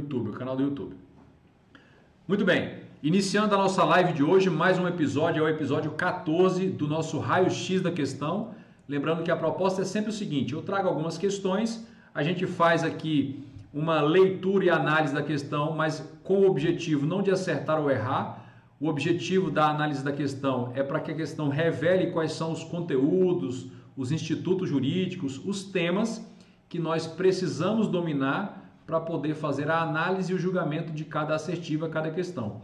YouTube, o canal do YouTube. Muito bem, iniciando a nossa live de hoje, mais um episódio, é o episódio 14 do nosso raio-x da questão. Lembrando que a proposta é sempre o seguinte, eu trago algumas questões, a gente faz aqui uma leitura e análise da questão, mas com o objetivo não de acertar ou errar. O objetivo da análise da questão é para que a questão revele quais são os conteúdos, os institutos jurídicos, os temas que nós precisamos dominar para poder fazer a análise e o julgamento de cada assertiva, cada questão.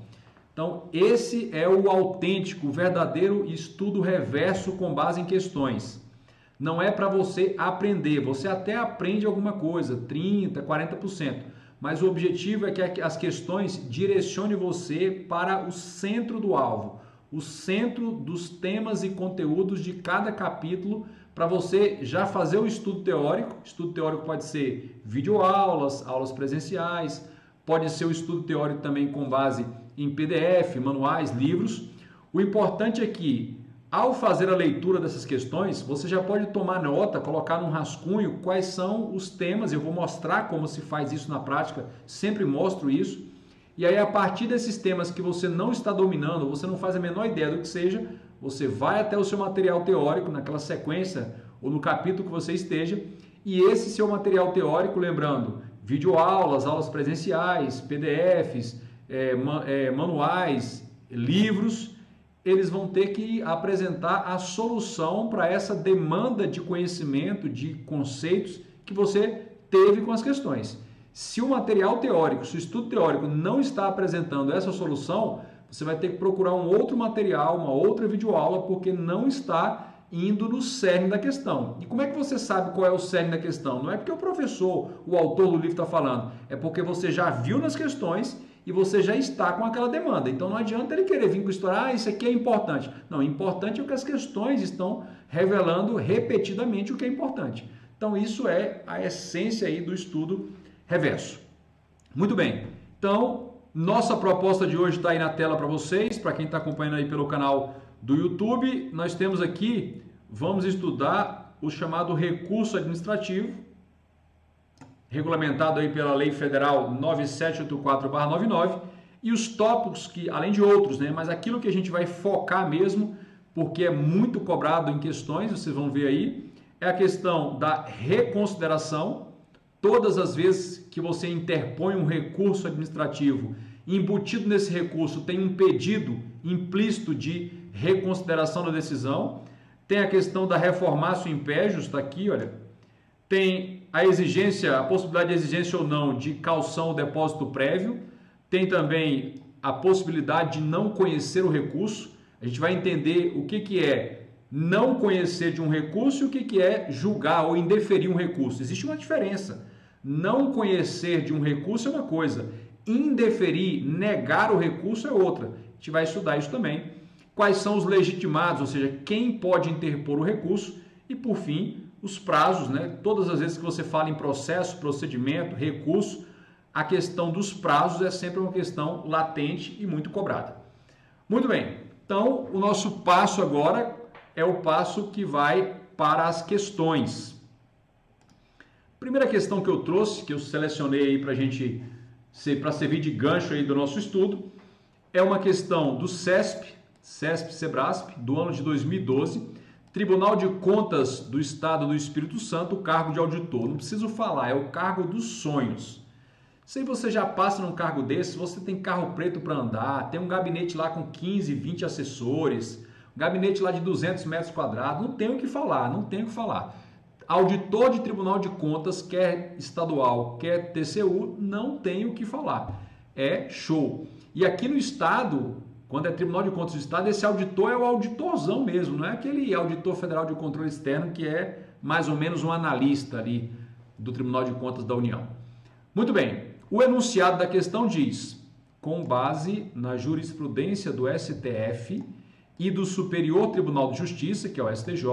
Então, esse é o autêntico, verdadeiro estudo reverso com base em questões. Não é para você aprender, você até aprende alguma coisa, 30%, 40%, mas o objetivo é que as questões direcionem você para o centro do alvo, o centro dos temas e conteúdos de cada capítulo, para você já fazer o estudo teórico. Estudo teórico pode ser videoaulas, aulas presenciais, pode ser o estudo teórico também com base em PDF, manuais, livros. O importante é que, ao fazer a leitura dessas questões, você já pode tomar nota, colocar num rascunho quais são os temas. Eu vou mostrar como se faz isso na prática, sempre mostro isso. E aí, a partir desses temas que você não está dominando, você não faz a menor ideia do que seja, você vai até o seu material teórico, naquela sequência ou no capítulo que você esteja, e esse seu material teórico, lembrando, videoaulas, aulas presenciais, PDFs, manuais, livros, eles vão ter que apresentar a solução para essa demanda de conhecimento, de conceitos que você teve com as questões. Se o material teórico, se o estudo teórico não está apresentando essa solução, você vai ter que procurar um outro material, uma outra videoaula, porque não está indo no cerne da questão. E como é que você sabe qual é o cerne da questão? Não é porque o professor, o autor do livro está falando, é porque você já viu nas questões e você já está com aquela demanda. Então não adianta ele querer vir com história, isso aqui é importante. Não, importante é o que as questões estão revelando repetidamente o que é importante. Então isso é a essência aí do estudo reverso. Muito bem, então nossa proposta de hoje está aí na tela para vocês, para quem está acompanhando aí pelo canal do YouTube. Nós temos aqui, vamos estudar o chamado recurso administrativo, regulamentado aí pela Lei Federal 9784/99, e os tópicos que, além de outros, né, mas aquilo que a gente vai focar mesmo, porque é muito cobrado em questões, vocês vão ver aí, é a questão da reconsideração. Todas as vezes que você interpõe um recurso administrativo, embutido nesse recurso tem um pedido implícito de reconsideração da decisão. Tem a questão da reformatio impejus, está aqui, olha. Tem a exigência, a possibilidade de exigência ou não de caução ou depósito prévio. Tem também a possibilidade de não conhecer o recurso. A gente vai entender o que é não conhecer de um recurso e o que é julgar ou indeferir um recurso. Existe uma diferença. Não conhecer de um recurso é uma coisa, indeferir, negar o recurso é outra. A gente vai estudar isso também. Quais são os legitimados, ou seja, quem pode interpor o recurso, e por fim, os prazos, né? Todas as vezes que você fala em processo, procedimento, recurso, a questão dos prazos é sempre uma questão latente e muito cobrada. Muito bem, então o nosso passo agora é o passo que vai para as questões. Primeira questão que eu trouxe, que eu selecionei aí para gente, para servir de gancho aí do nosso estudo, é uma questão do CESP-Sebrasp, do ano de 2012, Tribunal de Contas do Estado do Espírito Santo, o cargo de auditor. Não preciso falar, é o cargo dos sonhos. Se você já passa num cargo desse, você tem carro preto para andar, tem um gabinete lá com 15, 20 assessores, um gabinete lá de 200 metros quadrados, não tem o que falar, não tem o que falar. Auditor de Tribunal de Contas, quer estadual, quer TCU, não tem o que falar. É show. E aqui no Estado, quando é Tribunal de Contas do Estado, esse auditor é o auditorzão mesmo, não é aquele auditor federal de controle externo que é mais ou menos um analista ali do Tribunal de Contas da União. Muito bem, o enunciado da questão diz, com base na jurisprudência do STF e do Superior Tribunal de Justiça, que é o STJ,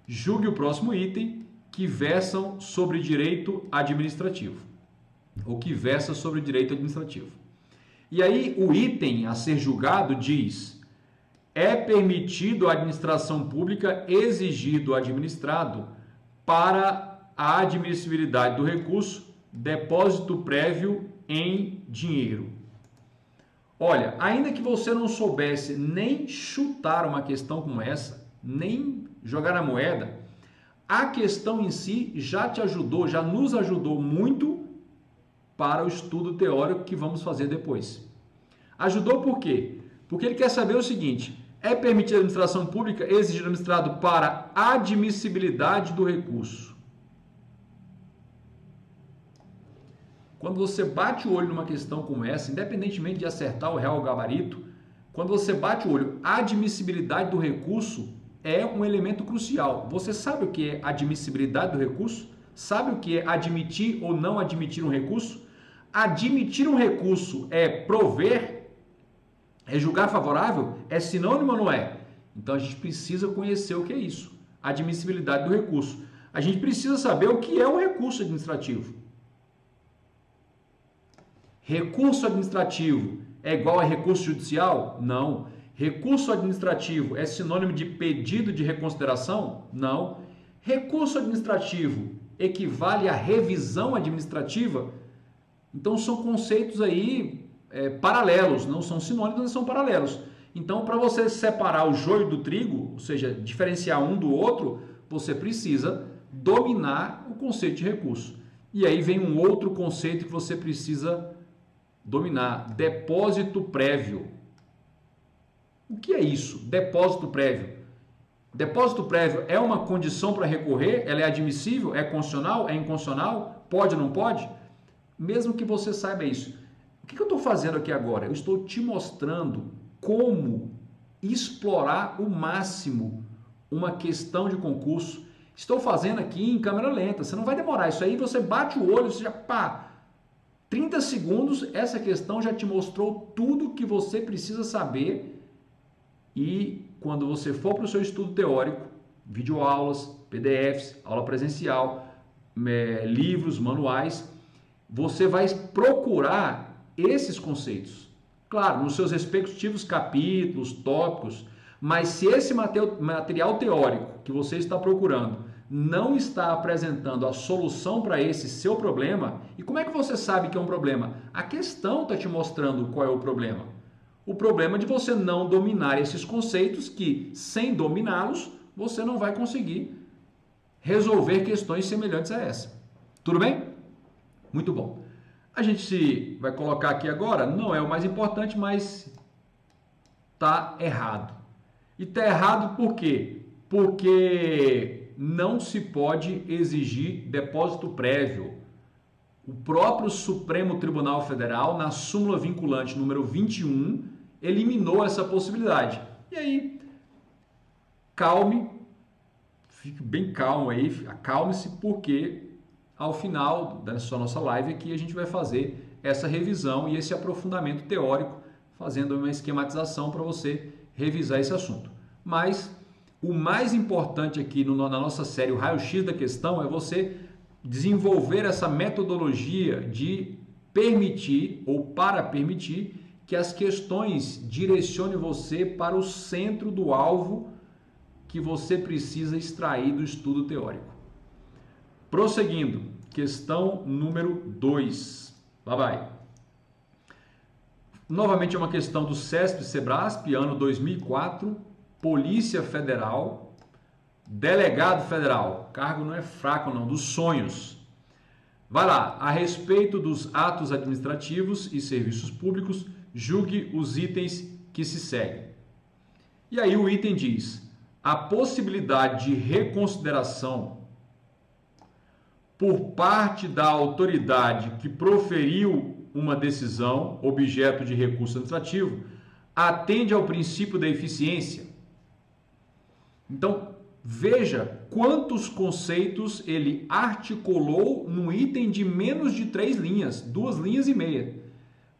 julgue o próximo item que versam sobre direito administrativo, ou que versa sobre direito administrativo. E aí o item a ser julgado diz: é permitido à administração pública exigir do administrado para a admissibilidade do recurso depósito prévio em dinheiro. Olha, ainda que você não soubesse nem chutar uma questão como essa, nem jogar a moeda, a questão em si já te ajudou, já nos ajudou muito para o estudo teórico que vamos fazer depois. Ajudou por quê? Porque ele quer saber o seguinte: é permitida a administração pública exigir administrado para admissibilidade do recurso. Quando você bate o olho numa questão como essa, independentemente de acertar o real ou gabarito, quando você bate o olho, a admissibilidade do recurso é um elemento crucial. Você sabe o que é admissibilidade do recurso? Sabe o que é admitir ou não admitir um recurso? Admitir um recurso é prover, é julgar favorável? É sinônimo ou não é? Então a gente precisa conhecer o que é isso, admissibilidade do recurso. A gente precisa saber o que é um recurso administrativo. Recurso administrativo é igual a recurso judicial? Não. Recurso administrativo é sinônimo de pedido de reconsideração? Não. Recurso administrativo equivale a revisão administrativa? Então são conceitos aí paralelos, não são sinônimos, mas são paralelos. Então, para você separar o joio do trigo, ou seja, diferenciar um do outro, você precisa dominar o conceito de recurso. E aí vem um outro conceito que você precisa dominar: depósito prévio. O que é isso? Depósito prévio. Depósito prévio é uma condição para recorrer? Ela é admissível? É constitucional? É inconstitucional? Pode ou não pode? Mesmo que você saiba isso. O que eu estou fazendo aqui agora? Eu estou te mostrando como explorar o máximo uma questão de concurso. Estou fazendo aqui em câmera lenta. Você não vai demorar. Isso aí você bate o olho, você já pá. 30 segundos, essa questão já te mostrou tudo que você precisa saber. E quando você for para o seu estudo teórico, videoaulas, PDFs, aula presencial, livros, manuais, você vai procurar esses conceitos. Claro, nos seus respectivos capítulos, tópicos, mas se esse material teórico que você está procurando não está apresentando a solução para esse seu problema, e como é que você sabe que é um problema? A questão está te mostrando qual é o problema. O problema de você não dominar esses conceitos que, sem dominá-los, você não vai conseguir resolver questões semelhantes a essa. Tudo bem? Muito bom. A gente vai colocar aqui agora, não é o mais importante, mas está errado. E está errado por quê? Porque não se pode exigir depósito prévio. O próprio Supremo Tribunal Federal, na súmula vinculante número 21, eliminou essa possibilidade. E aí, calme, fique bem calmo aí, acalme-se, porque ao final dessa nossa live aqui a gente vai fazer essa revisão e esse aprofundamento teórico, fazendo uma esquematização para você revisar esse assunto. Mas o mais importante aqui na nossa série, o raio-x da questão, é você desenvolver essa metodologia de permitir ou para permitir que as questões direcionem você para o centro do alvo que você precisa extrair do estudo teórico. Prosseguindo, questão número 2. Lá vai. Novamente é uma questão do CESP-CEBRASP, ano 2004, Polícia Federal, Delegado Federal. Cargo não é fraco não, dos sonhos. Vai lá. A respeito dos atos administrativos e serviços públicos, julgue os itens que se seguem. E aí o item diz: a possibilidade de reconsideração por parte da autoridade que proferiu uma decisão objeto de recurso administrativo atende ao princípio da eficiência. Então, veja quantos conceitos ele articulou num item de menos de 3 linhas, 2 linhas e meia.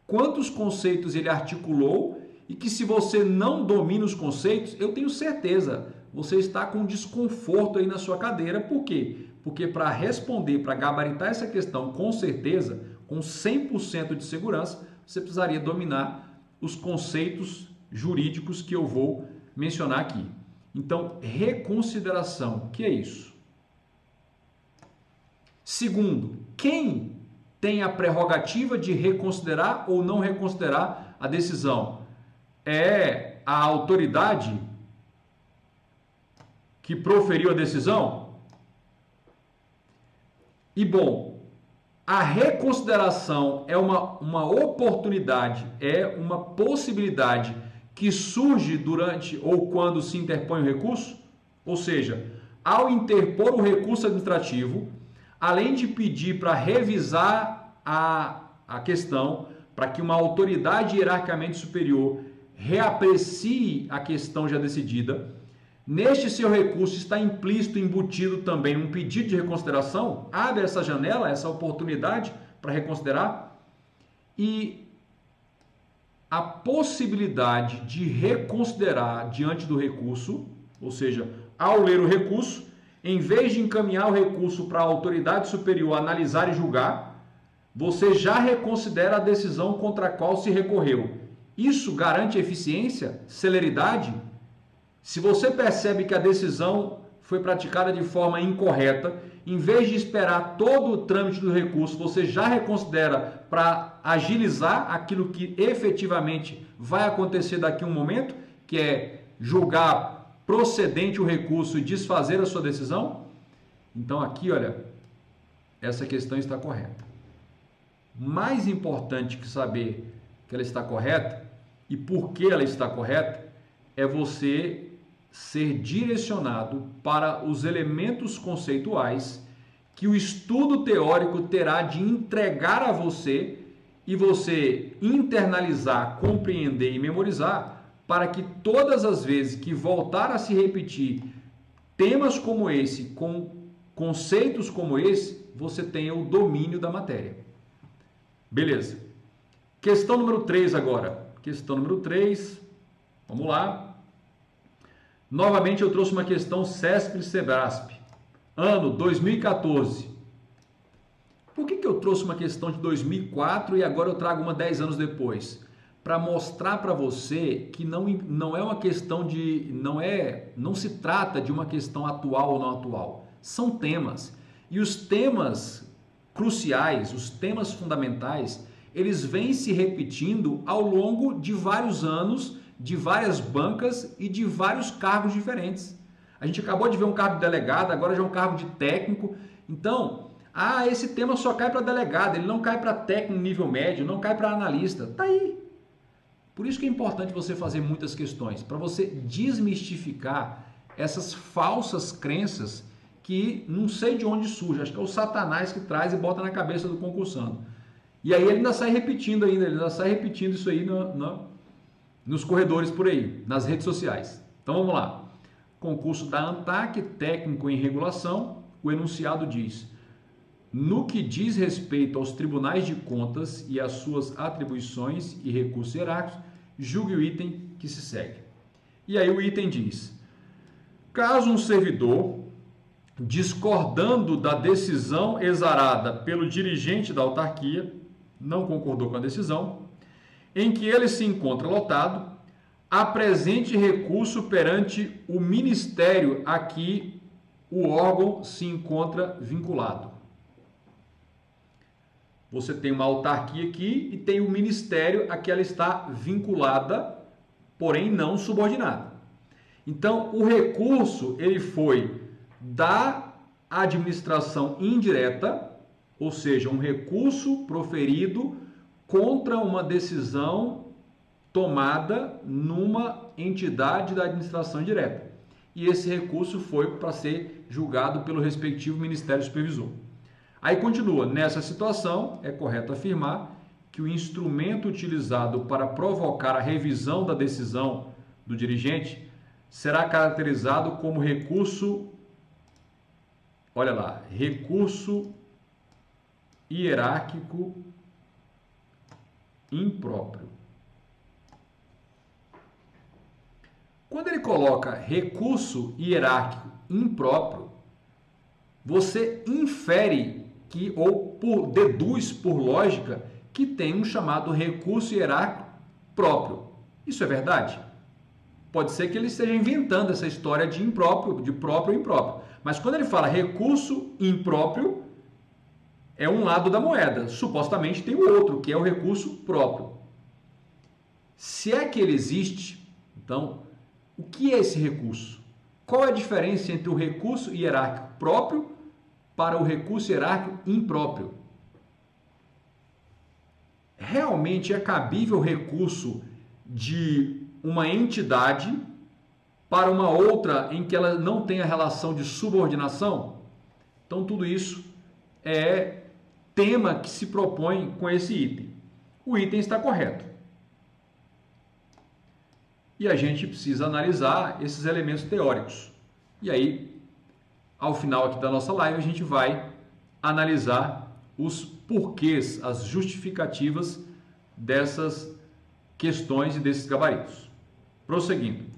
Quantos conceitos ele articulou e que, se você não domina os conceitos, eu tenho certeza, você está com desconforto aí na sua cadeira. Por quê? Porque para responder, para gabaritar essa questão com certeza, com 100% de segurança, você precisaria dominar os conceitos jurídicos que eu vou mencionar aqui. Então, reconsideração, o que é isso? Segundo, quem tem a prerrogativa de reconsiderar ou não reconsiderar a decisão? É a autoridade que proferiu a decisão? E bom, a reconsideração é uma oportunidade, é uma possibilidade que surge durante ou quando se interpõe o recurso? Ou seja, ao interpor o recurso administrativo, além de pedir para revisar a questão, para que uma autoridade hierarquicamente superior reaprecie a questão já decidida, neste seu recurso está implícito, embutido também um pedido de reconsideração, abre essa janela, essa oportunidade para reconsiderar, e a possibilidade de reconsiderar diante do recurso, ou seja, ao ler o recurso, em vez de encaminhar o recurso para a autoridade superior analisar e julgar, você já reconsidera a decisão contra a qual se recorreu. Isso garante eficiência, celeridade? Se você percebe que a decisão foi praticada de forma incorreta, em vez de esperar todo o trâmite do recurso, você já reconsidera para agilizar aquilo que efetivamente vai acontecer daqui a um momento, que é julgar procedente o recurso e desfazer a sua decisão? Então aqui, olha, essa questão está correta. Mais importante que saber que ela está correta e por que ela está correta é você ser direcionado para os elementos conceituais que o estudo teórico terá de entregar a você e você internalizar, compreender e memorizar, para que todas as vezes que voltar a se repetir temas como esse, com conceitos como esse, você tenha o domínio da matéria. Beleza. Questão número 3 agora. Questão número 3. Vamos lá. Novamente eu trouxe uma questão CESP-SEBRASP. Ano 2014. Por que eu trouxe uma questão de 2004 e agora eu trago uma 10 anos depois? Para mostrar para você que não é uma questão de... Não se trata de uma questão atual ou não atual. São temas. E os temas cruciais, os temas fundamentais, eles vêm se repetindo ao longo de vários anos, de várias bancas e de vários cargos diferentes. A gente acabou de ver um cargo de delegado, agora já é um cargo de técnico. Então, esse tema só cai para delegado, ele não cai para técnico nível médio, não cai para analista. Tá aí. Por isso que é importante você fazer muitas questões, para você desmistificar essas falsas crenças que não sei de onde surge, acho que é o Satanás que traz e bota na cabeça do concursando. E aí ele ainda sai repetindo isso aí nos corredores por aí, nas redes sociais. Então vamos lá. Concurso da ANTAC, técnico em regulação, o enunciado diz: no que diz respeito aos tribunais de contas e às suas atribuições e recursos hierárquicos, julgue o item que se segue. E aí o item diz: caso um servidor, discordando da decisão exarada pelo dirigente da autarquia, não concordou com a decisão, em que ele se encontra lotado, apresente recurso perante o ministério a que o órgão se encontra vinculado. Você tem uma autarquia aqui e tem o ministério a que ela está vinculada, porém não subordinada. Então, o recurso ele foi da administração indireta, ou seja, um recurso proferido contra uma decisão tomada numa entidade da administração direta. E esse recurso foi para ser julgado pelo respectivo Ministério Supervisor. Aí continua: nessa situação, é correto afirmar que o instrumento utilizado para provocar a revisão da decisão do dirigente será caracterizado como recurso, olha lá, recurso hierárquico impróprio. Quando ele coloca recurso hierárquico impróprio, você infere que, ou deduz por lógica, que tem um chamado recurso hierárquico próprio. Isso é verdade? Pode ser que ele esteja inventando essa história de impróprio, de próprio e impróprio. Mas quando ele fala recurso impróprio, é um lado da moeda. Supostamente tem o outro, que é o recurso próprio. Se é que ele existe, então, o que é esse recurso? Qual é a diferença entre o recurso hierárquico próprio para o recurso hierárquico impróprio? Realmente é cabível o recurso de uma entidade para uma outra em que ela não tem a relação de subordinação? Então, tudo isso é tema que se propõe com esse item. O item está correto. E a gente precisa analisar esses elementos teóricos. E aí, ao final aqui da nossa live, a gente vai analisar os porquês, as justificativas dessas questões e desses gabaritos. Prosseguindo.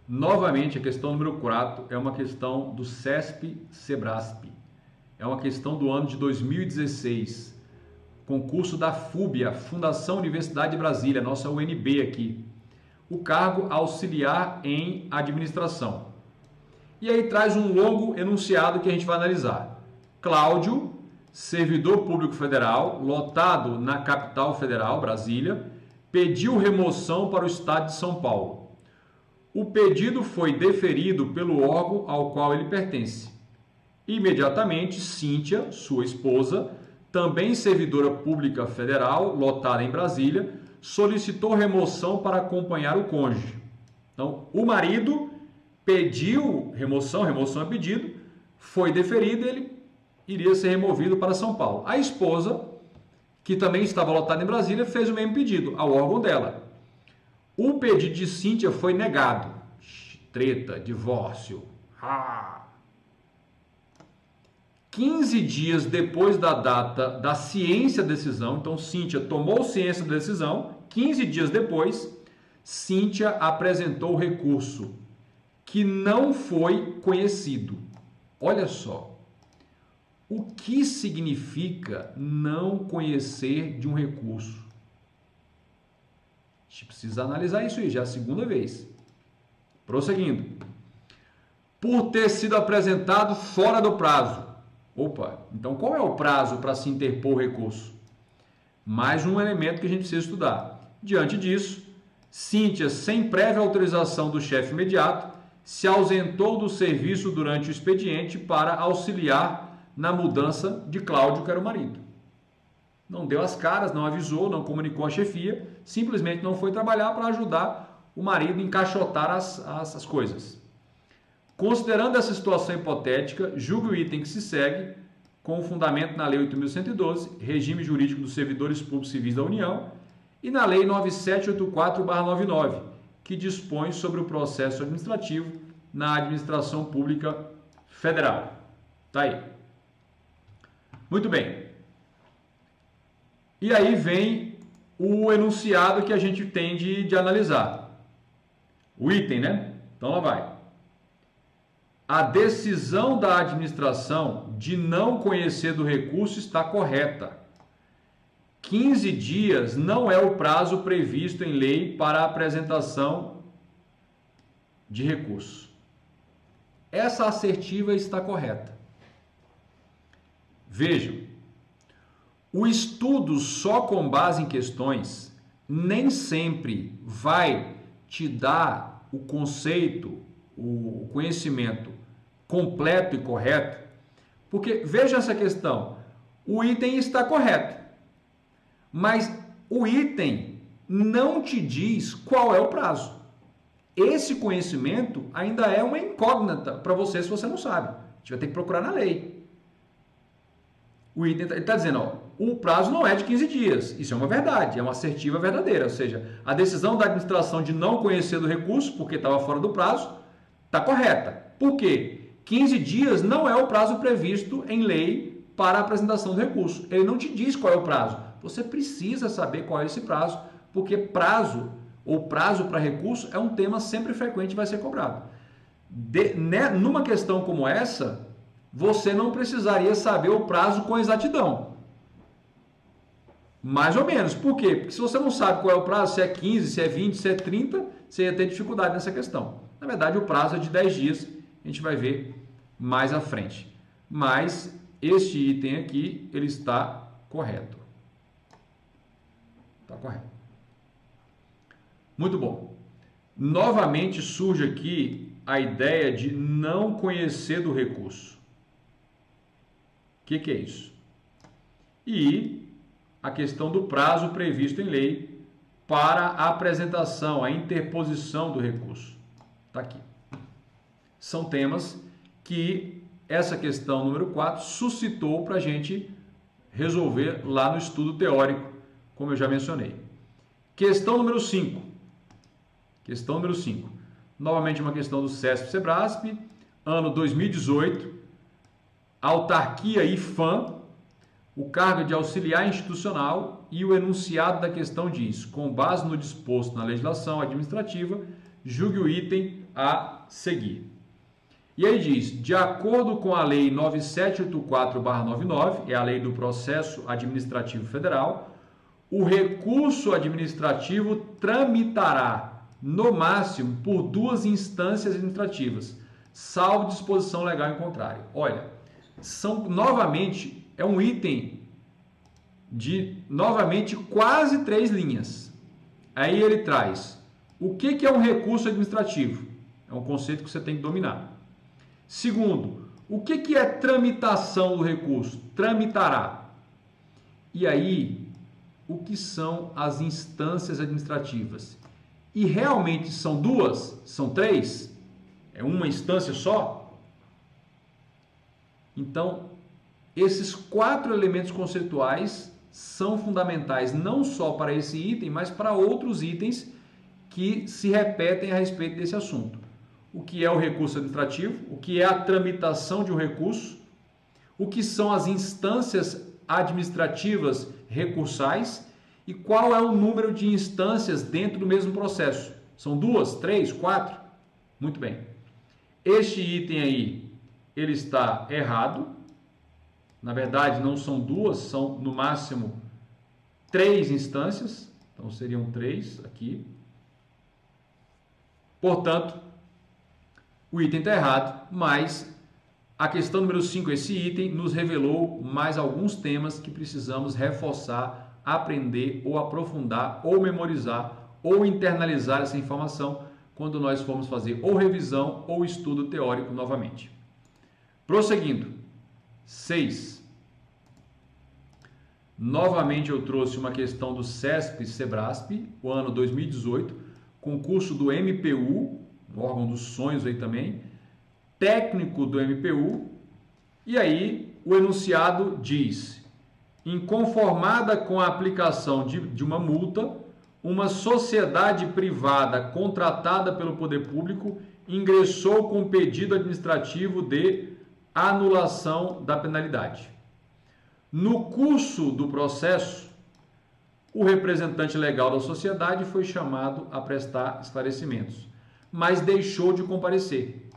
Novamente, a questão número 4 é uma questão do CESP-SEBRASP. É uma questão do ano de 2016. Concurso da FUBIA, Fundação Universidade de Brasília, nossa UNB aqui. O cargo auxiliar em administração. E aí traz um longo enunciado que a gente vai analisar. Cláudio, servidor público federal, lotado na capital federal, Brasília, pediu remoção para o estado de São Paulo. O pedido foi deferido pelo órgão ao qual ele pertence. Imediatamente, Cíntia, sua esposa, também servidora pública federal, lotada em Brasília, solicitou remoção para acompanhar o cônjuge. Então, o marido pediu remoção é pedido, foi deferido e ele iria ser removido para São Paulo. A esposa, que também estava lotada em Brasília, fez o mesmo pedido ao órgão dela. O pedido de Cíntia foi negado. Treta, divórcio. 15 dias depois da data da ciência da decisão, então Cíntia tomou ciência da decisão, 15 dias depois, Cíntia apresentou o recurso que não foi conhecido. Olha só, o que significa não conhecer de um recurso? A gente precisa analisar isso aí, já é a segunda vez. Prosseguindo. Por ter sido apresentado fora do prazo. Opa, então qual é o prazo para se interpor o recurso? Mais um elemento que a gente precisa estudar. Diante disso, Cíntia, sem prévia autorização do chefe imediato, se ausentou do serviço durante o expediente para auxiliar na mudança de Cláudio, que era o marido. Não deu as caras, não avisou, não comunicou à chefia, simplesmente não foi trabalhar para ajudar o marido a encaixotar as coisas. Considerando essa situação hipotética, julgue o item que se segue, com o fundamento na Lei 8.112, Regime Jurídico dos Servidores Públicos Civis da União, e na Lei 9784/99, que dispõe sobre o processo administrativo na administração pública federal. Tá aí. Muito bem. E aí vem o enunciado que a gente tem de analisar. O item, né? Então lá vai. A decisão da administração de não conhecer do recurso está correta. 15 dias não é o prazo previsto em lei para a apresentação de recurso. Essa assertiva está correta. Vejam, o estudo só com base em questões nem sempre vai te dar o conceito, o conhecimento completo e correto, porque veja essa questão, o item está correto, mas o item não te diz qual é o prazo. Esse conhecimento ainda é uma incógnita para você se você não sabe. A gente vai ter que procurar na lei. O item está dizendo, ó, o prazo não é de 15 dias. Isso é uma verdade, é uma assertiva verdadeira. Ou seja, a decisão da administração de não conhecer do recurso, porque estava fora do prazo, está correta. Por quê? 15 dias não é o prazo previsto em lei para a apresentação do recurso. Ele não te diz qual é o prazo. Você precisa saber qual é esse prazo, porque prazo ou prazo para recurso é um tema sempre frequente e vai ser cobrado. Numa questão como essa, você não precisaria saber o prazo com exatidão. Mais ou menos. Por quê? Porque se você não sabe qual é o prazo, se é 15, se é 20, se é 30, você ia ter dificuldade nessa questão. Na verdade, o prazo é de 10 dias. A gente vai ver mais à frente. Mas este item aqui, ele está correto. Está correto. Muito bom. Novamente surge aqui a ideia de não conhecer do recurso. O que é isso? E a questão do prazo previsto em lei para a apresentação, a interposição do recurso. Está aqui. São temas que essa questão número 4 suscitou para a gente resolver lá no estudo teórico, como eu já mencionei. Questão número 5. Questão número 5. Novamente uma questão do CESP-SEBRASP, ano 2018, autarquia IFAM, o cargo de auxiliar institucional e o enunciado da questão diz, com base no disposto na legislação administrativa, julgue o item a seguir. E aí diz, de acordo com a Lei 9784/99, é a Lei do Processo Administrativo Federal, o recurso administrativo tramitará, no máximo, por 2 instâncias administrativas, salvo disposição legal em contrário. Olha, novamente, é um item de, novamente, quase 3 linhas. Aí ele traz, o que é um recurso administrativo? É um conceito que você tem que dominar. Segundo, o que é tramitação do recurso? Tramitará. E aí, o que são as instâncias administrativas? E realmente são 2? São 3? É uma instância só? Então, esses 4 elementos conceituais são fundamentais não só para esse item, mas para outros itens que se repetem a respeito desse assunto. O que é o recurso administrativo, o que é a tramitação de um recurso, o que são as instâncias administrativas recursais e qual é o número de instâncias dentro do mesmo processo. São 2, 3, 4? Muito bem. Este item aí, ele está errado. Na verdade, não são 2, são no máximo 3 instâncias. Então, seriam 3 aqui. Portanto, o item está errado, mas a questão número 5, esse item, nos revelou mais alguns temas que precisamos reforçar, aprender ou aprofundar ou memorizar ou internalizar essa informação quando nós formos fazer ou revisão ou estudo teórico novamente. Prosseguindo. 6. Novamente eu trouxe uma questão do CESP-SEBRASP, o ano 2018, concurso do MPU, órgão dos sonhos aí também, técnico do MPU, e aí o enunciado diz, inconformada com a aplicação de uma multa, uma sociedade privada contratada pelo poder público ingressou com pedido administrativo de anulação da penalidade. No curso do processo, o representante legal da sociedade foi chamado a prestar esclarecimentos, mas deixou de comparecer.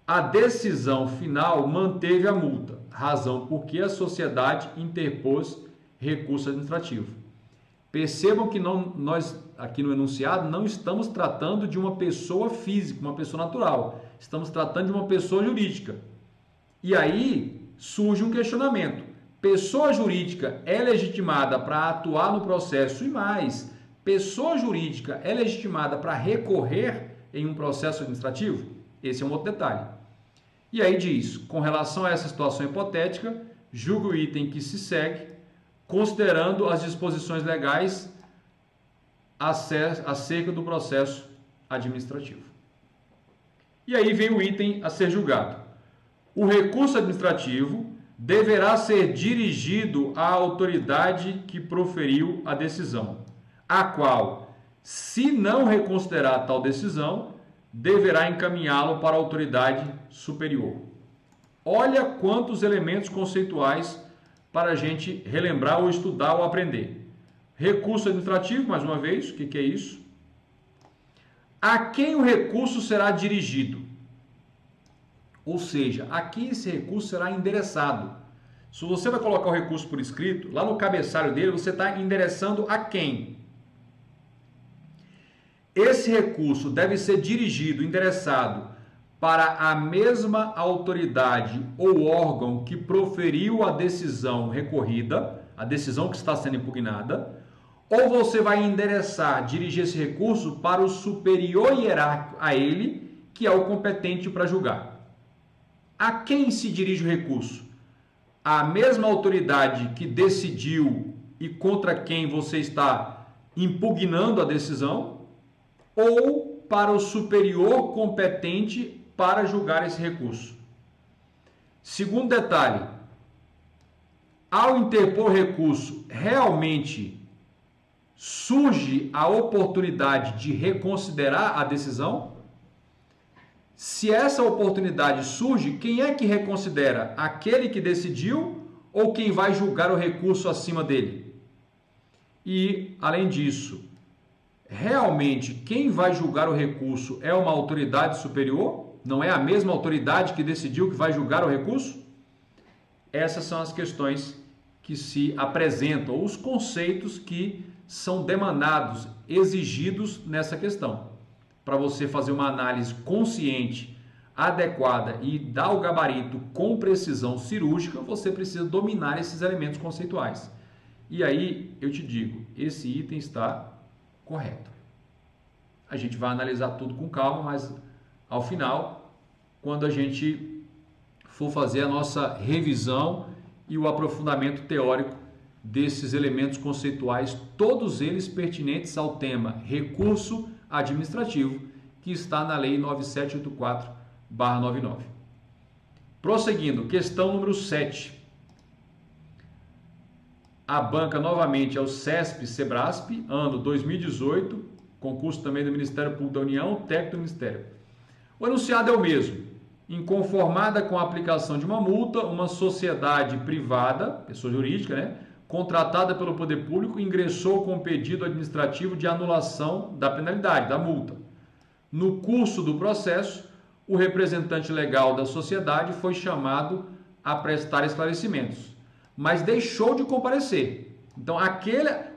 A decisão final manteve a multa, razão por que a sociedade interpôs recurso administrativo. Percebam que nós, aqui no enunciado, não estamos tratando de uma pessoa física, uma pessoa natural. Estamos tratando de uma pessoa jurídica. E aí surge um questionamento. Pessoa jurídica é legitimada para atuar no processo e mais, pessoa jurídica é legitimada para recorrer em um processo administrativo? Esse é um outro detalhe. E aí diz, com relação a essa situação hipotética, julga o item que se segue, considerando as disposições legais acerca do processo administrativo. E aí vem o item a ser julgado. O recurso administrativo deverá ser dirigido à autoridade que proferiu a decisão, a qual, se não reconsiderar tal decisão, deverá encaminhá-lo para a autoridade superior. Olha quantos elementos conceituais para a gente relembrar ou estudar ou aprender. Recurso administrativo, mais uma vez, o que é isso? A quem o recurso será dirigido? Ou seja, a quem esse recurso será endereçado. Se você vai colocar o recurso por escrito, lá no cabeçalho dele você está endereçando a quem? Esse recurso deve ser dirigido, endereçado para a mesma autoridade ou órgão que proferiu a decisão recorrida, a decisão que está sendo impugnada, ou você vai endereçar, dirigir esse recurso para o superior hierárquico a ele, que é o competente para julgar. A quem se dirige o recurso? A mesma autoridade que decidiu e contra quem você está impugnando a decisão, ou para o superior competente para julgar esse recurso. Segundo detalhe, ao interpor recurso, realmente surge a oportunidade de reconsiderar a decisão? Se essa oportunidade surge, quem é que reconsidera? Aquele que decidiu ou quem vai julgar o recurso acima dele? E, além disso, realmente quem vai julgar o recurso é uma autoridade superior? Não é a mesma autoridade que decidiu que vai julgar o recurso? Essas são as questões que se apresentam, os conceitos que são demandados, exigidos nessa questão. Para você fazer uma análise consciente, adequada e dar o gabarito com precisão cirúrgica, você precisa dominar esses elementos conceituais. E aí eu te digo, esse item está correto. A gente vai analisar tudo com calma, mas ao final, quando a gente for fazer a nossa revisão e o aprofundamento teórico desses elementos conceituais, todos eles pertinentes ao tema recurso administrativo, que está na Lei 9784/99. Prosseguindo, questão número 7. A banca novamente é o CESP-SEBRASP, ano 2018, concurso também do Ministério Público da União, técnico do Ministério. O enunciado é o mesmo. Inconformada com a aplicação de uma multa, uma sociedade privada, pessoa jurídica, né, contratada pelo poder público, ingressou com pedido administrativo de anulação da penalidade, da multa. No curso do processo, o representante legal da sociedade foi chamado a prestar esclarecimentos, mas deixou de comparecer. Então,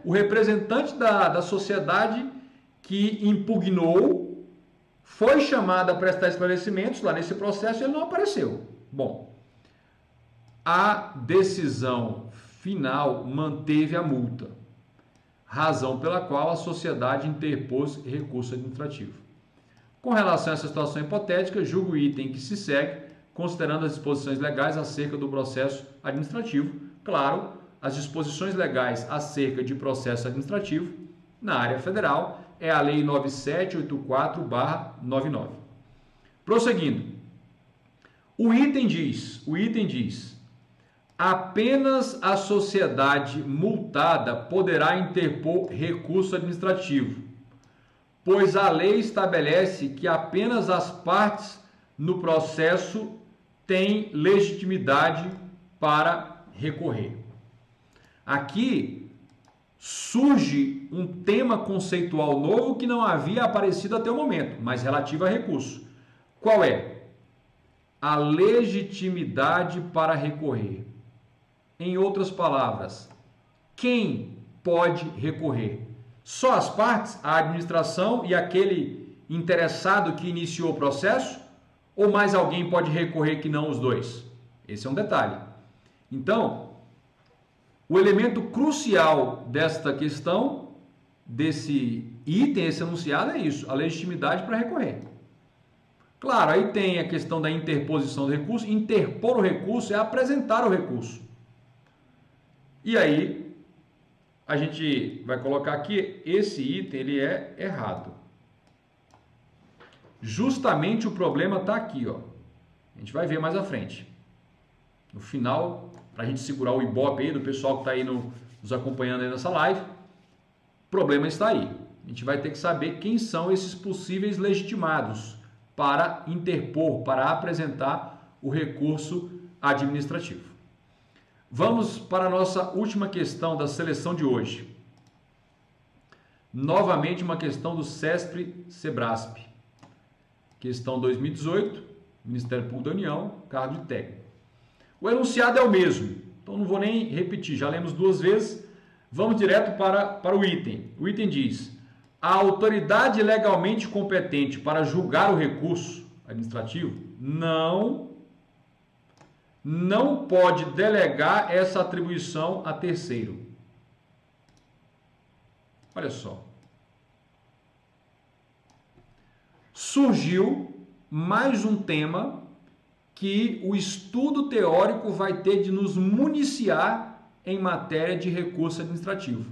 o representante da sociedade que impugnou foi chamado a prestar esclarecimentos lá nesse processo e ele não apareceu. Bom, a decisão final manteve a multa, razão pela qual a sociedade interpôs recurso administrativo. Com relação a essa situação hipotética, julgo o item que se segue, considerando as disposições legais acerca do processo administrativo. Claro, as disposições legais acerca de processo administrativo na área federal é a Lei 9784/99. Prosseguindo, o item diz: apenas a sociedade multada poderá interpor recurso administrativo, pois a lei estabelece que apenas as partes no processo têm legitimidade para recorrer. Aqui surge um tema conceitual novo que não havia aparecido até o momento, mas relativo a recurso. Qual é? A legitimidade para recorrer. Em outras palavras, quem pode recorrer? Só as partes, a administração e aquele interessado que iniciou o processo? Ou mais alguém pode recorrer que não os dois? Esse é um detalhe. Então, o elemento crucial desta questão, desse item, esse enunciado, é isso, a legitimidade para recorrer. Claro, aí tem a questão da interposição do recurso. Interpor o recurso é apresentar o recurso. E aí, a gente vai colocar aqui, esse item ele é errado. Justamente o problema está aqui, ó. A gente vai ver mais à frente. No final, para a gente segurar o ibope aí do pessoal que está aí nos acompanhando aí nessa live, o problema está aí. A gente vai ter que saber quem são esses possíveis legitimados para interpor, para apresentar o recurso administrativo. Vamos para a nossa última questão da seleção de hoje. Novamente uma questão do CESP-SEBRASP. Questão 2018, Ministério Público da União, cargo de técnico. O enunciado é o mesmo, então não vou nem repetir, já lemos duas vezes. Vamos direto para o item. O item diz: a autoridade legalmente competente para julgar o recurso, administrativo não pode delegar essa atribuição a terceiro. Olha só. Surgiu mais um tema que o estudo teórico vai ter de nos municiar em matéria de recurso administrativo.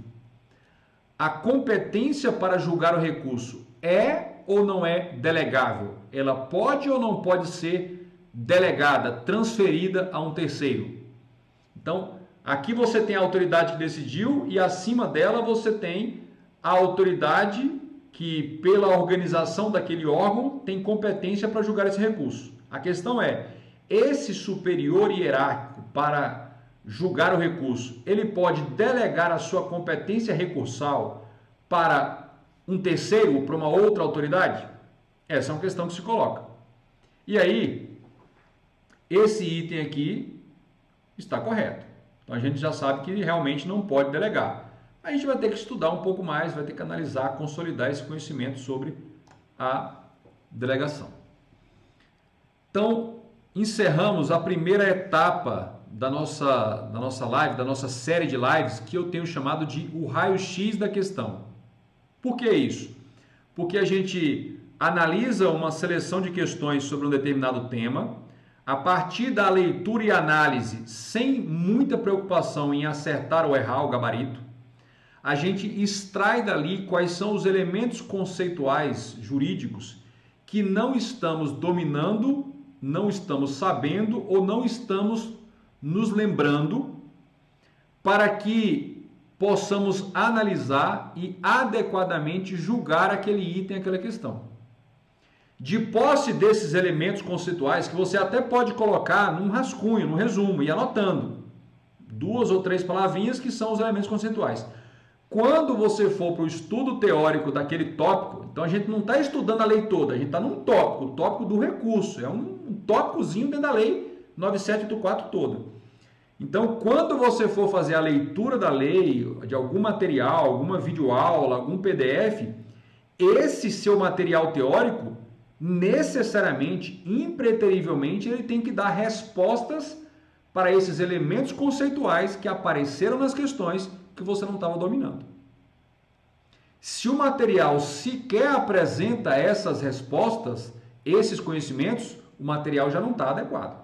A competência para julgar o recurso é ou não é delegável? Ela pode ou não pode ser delegada, transferida a um terceiro? Então, aqui você tem a autoridade que decidiu e acima dela você tem a autoridade que, pela organização daquele órgão, tem competência para julgar esse recurso. A questão é, esse superior hierárquico para julgar o recurso, ele pode delegar a sua competência recursal para um terceiro, para uma outra autoridade? Essa é uma questão que se coloca. E aí, esse item aqui está correto. Então a gente já sabe que realmente não pode delegar. A gente vai ter que estudar um pouco mais, vai ter que analisar, consolidar esse conhecimento sobre a delegação. Então, encerramos a primeira etapa da nossa live, da nossa série de lives, que eu tenho chamado de o raio-x da questão. Por que isso? Porque a gente analisa uma seleção de questões sobre um determinado tema, a partir da leitura e análise, sem muita preocupação em acertar ou errar o gabarito, a gente extrai dali quais são os elementos conceituais jurídicos que não estamos dominando, não estamos sabendo ou não estamos nos lembrando, para que possamos analisar e adequadamente julgar aquele item, aquela questão. De posse desses elementos conceituais, que você até pode colocar num rascunho, num resumo, e anotando 2 ou 3 palavrinhas que são os elementos conceituais. Quando você for para o estudo teórico daquele tópico, então a gente não está estudando a lei toda, a gente está num tópico, o tópico do recurso, é um tópicozinho dentro da lei 9784 toda. Então, quando você for fazer a leitura da lei, de algum material, alguma videoaula, algum PDF, esse seu material teórico, necessariamente, impreterivelmente, ele tem que dar respostas para esses elementos conceituais que apareceram nas questões que você não estava dominando. Se o material sequer apresenta essas respostas, esses conhecimentos, o material já não está adequado.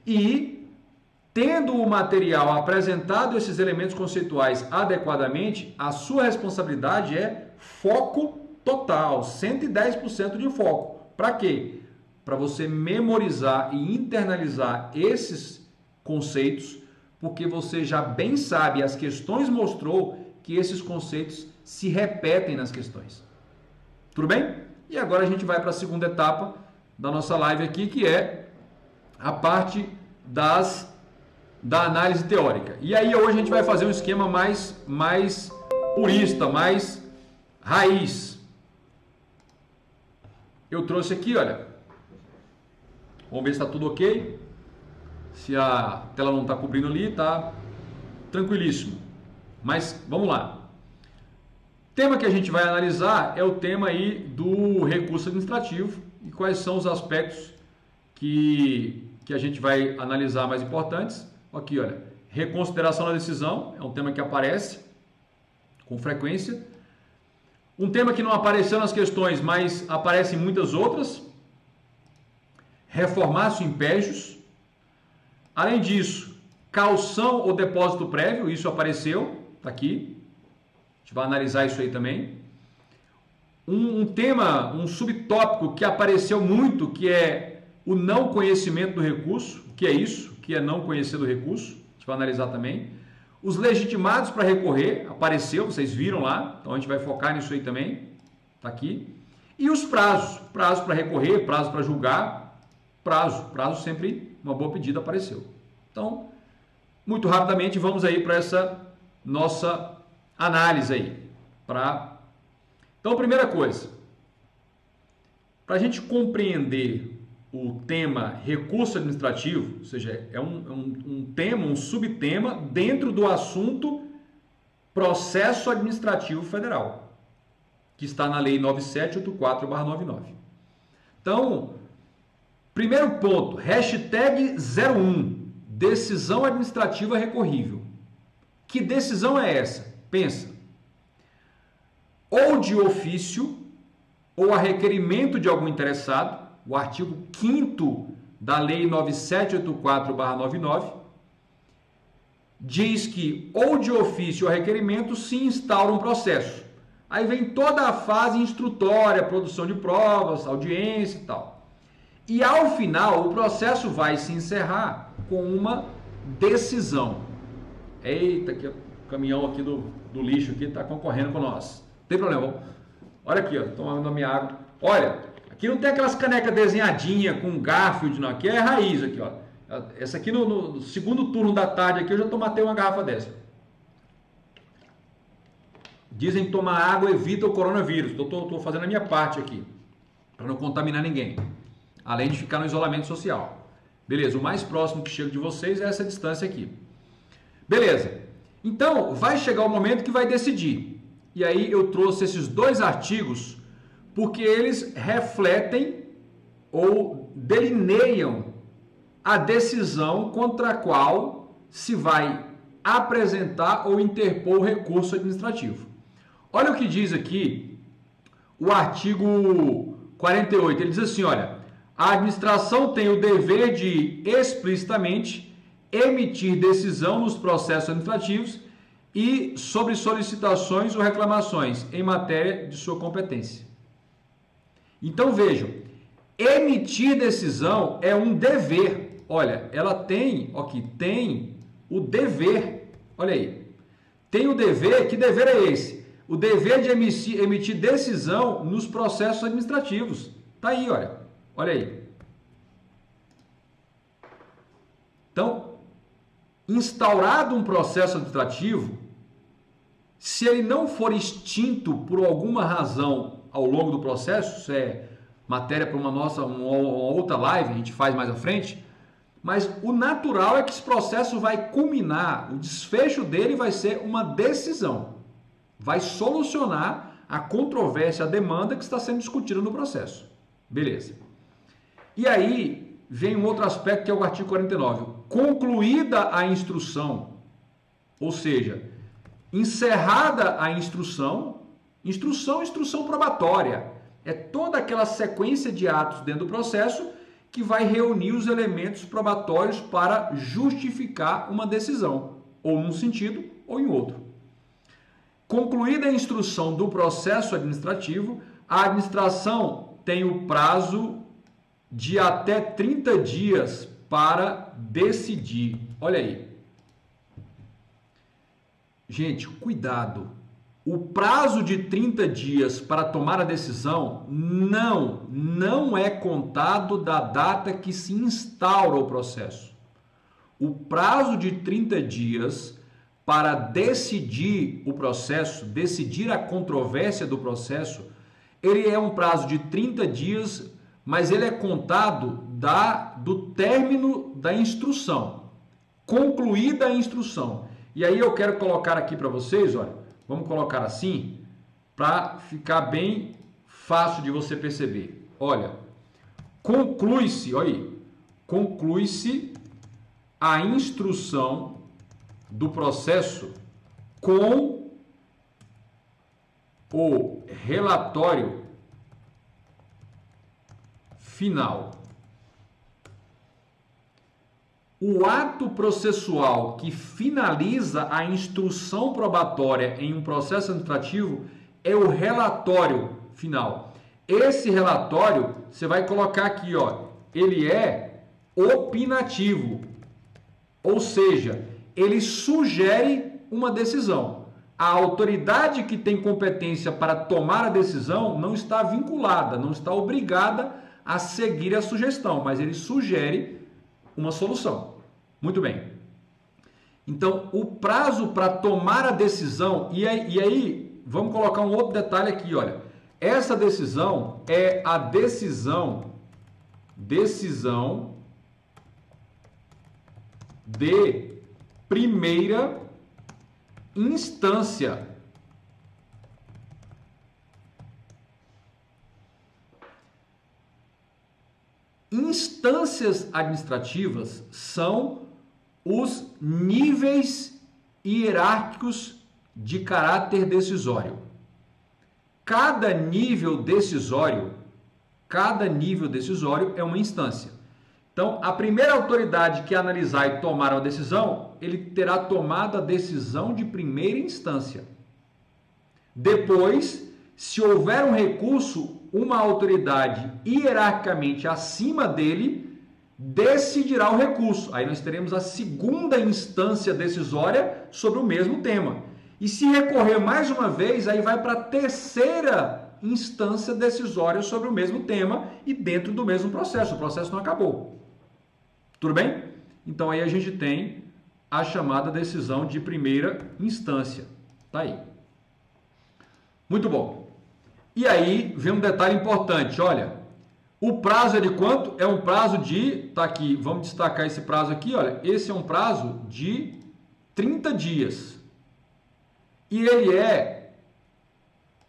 E, tendo o material apresentado esses elementos conceituais adequadamente, a sua responsabilidade é foco total, 110% de foco. Para quê? Para você memorizar e internalizar esses conceitos, porque você já bem sabe, as questões mostrou que esses conceitos se repetem nas questões. Tudo bem? E agora a gente vai para a segunda etapa da nossa live aqui, que é a parte da análise teórica. E aí hoje a gente vai fazer um esquema mais purista, mais raiz. Eu trouxe aqui, olha, vamos ver se está tudo ok. Se a tela não está cobrindo ali, está tranquilíssimo. Mas vamos lá. O tema que a gente vai analisar é o tema aí do recurso administrativo e quais são os aspectos que a gente vai analisar mais importantes. Aqui, olha, reconsideração da decisão, é um tema que aparece com frequência. Um tema que não apareceu nas questões, mas aparece em muitas outras. Reformatio impégios. Além disso, caução ou depósito prévio, isso apareceu, está aqui. A gente vai analisar isso aí também. Um tema, um subtópico que apareceu muito, que é o não conhecimento do recurso. O que é isso? O que é não conhecer do recurso? A gente vai analisar também. Os legitimados para recorrer, apareceu, vocês viram lá, então a gente vai focar nisso aí também, está aqui. E os prazos, prazo para recorrer, prazo para julgar, prazo sempre uma boa pedida apareceu. Então, muito rapidamente, vamos aí para essa nossa análise aí. Então, primeira coisa, para a gente compreender o tema recurso administrativo, ou seja, é um tema, um subtema dentro do assunto processo administrativo federal, que está na lei 9784/99. Então, primeiro ponto, hashtag 01, decisão administrativa recorrível. Que decisão é essa? Pensa. Ou de ofício, ou a requerimento de algum interessado, o artigo 5º da Lei 9784/99, diz que ou de ofício ou requerimento se instaura um processo. Aí vem toda a fase instrutória, produção de provas, audiência e tal. E ao final, o processo vai se encerrar com uma decisão. Eita, que o caminhão aqui do lixo aqui está concorrendo com nós. Não tem problema. Olha aqui, ó, tomando a minha água. Olha, aqui não tem aquelas canecas desenhadinhas com Garfield, não. Aqui é raiz, aqui, ó. Essa aqui no segundo turno da tarde aqui eu já matei uma garrafa dessa. Dizem que tomar água evita o coronavírus. Estou fazendo a minha parte aqui, para não contaminar ninguém. Além de ficar no isolamento social. Beleza, o mais próximo que chega de vocês é essa distância aqui. Beleza, então vai chegar o momento que vai decidir. E aí eu trouxe esses dois artigos porque eles refletem ou delineiam a decisão contra a qual se vai apresentar ou interpor o recurso administrativo. Olha o que diz aqui o artigo 48. Ele diz assim, olha, a administração tem o dever de explicitamente emitir decisão nos processos administrativos e sobre solicitações ou reclamações em matéria de sua competência. Então vejam, emitir decisão é um dever. Olha, ela tem, aqui, tem o dever. Olha aí. Tem o dever, que dever é esse? O dever de emitir decisão nos processos administrativos. Tá aí, olha. Olha aí. Então, instaurado um processo administrativo, se ele não for extinto por alguma razão ao longo do processo, isso é matéria para uma outra live, a gente faz mais à frente, mas o natural é que esse processo vai culminar, o desfecho dele vai ser uma decisão, vai solucionar a controvérsia, a demanda que está sendo discutida no processo. Beleza. E aí vem um outro aspecto que é o artigo 49. Concluída a instrução, ou seja, encerrada a instrução probatória, é toda aquela sequência de atos dentro do processo que vai reunir os elementos probatórios para justificar uma decisão, ou num sentido ou em outro. Concluída a instrução do processo administrativo, a administração tem o prazo de até 30 dias para decidir. Olha aí. Gente, cuidado. O prazo de 30 dias para tomar a decisão não é contado da data que se instaura o processo. O prazo de 30 dias para decidir o processo, decidir a controvérsia do processo, ele é um prazo de 30 dias, mas ele é contado do término da instrução, concluída a instrução. E aí eu quero colocar aqui para vocês, olha, vamos colocar assim, para ficar bem fácil de você perceber. Olha, conclui-se a instrução do processo com o relatório final. O ato processual que finaliza a instrução probatória em um processo administrativo é o relatório final. Esse relatório, você vai colocar aqui, ó, ele é opinativo, ou seja, ele sugere uma decisão. A autoridade que tem competência para tomar a decisão não está vinculada, não está obrigada a seguir a sugestão, mas ele sugere uma solução. Muito bem. Então, o prazo para tomar a decisão, e aí vamos colocar um outro detalhe aqui, olha. Essa decisão é a decisão de primeira instância. instâncias administrativas são os níveis hierárquicos de caráter decisório. Cada nível decisório é uma instância. Então, a primeira autoridade que analisar e tomar uma decisão, ele terá tomado a decisão de primeira instância. Depois, se houver um recurso, uma autoridade hierarquicamente acima dele decidirá o recurso. Aí nós teremos a segunda instância decisória sobre o mesmo tema. E se recorrer mais uma vez, aí vai para a terceira instância decisória sobre o mesmo tema e dentro do mesmo processo. O processo não acabou. Tudo bem? Então aí a gente tem a chamada decisão de primeira instância. Tá aí. Muito bom. E aí vem um detalhe importante, olha, o prazo é de quanto? É um prazo de, tá aqui, vamos destacar esse prazo aqui, olha, esse é um prazo de 30 dias. E ele é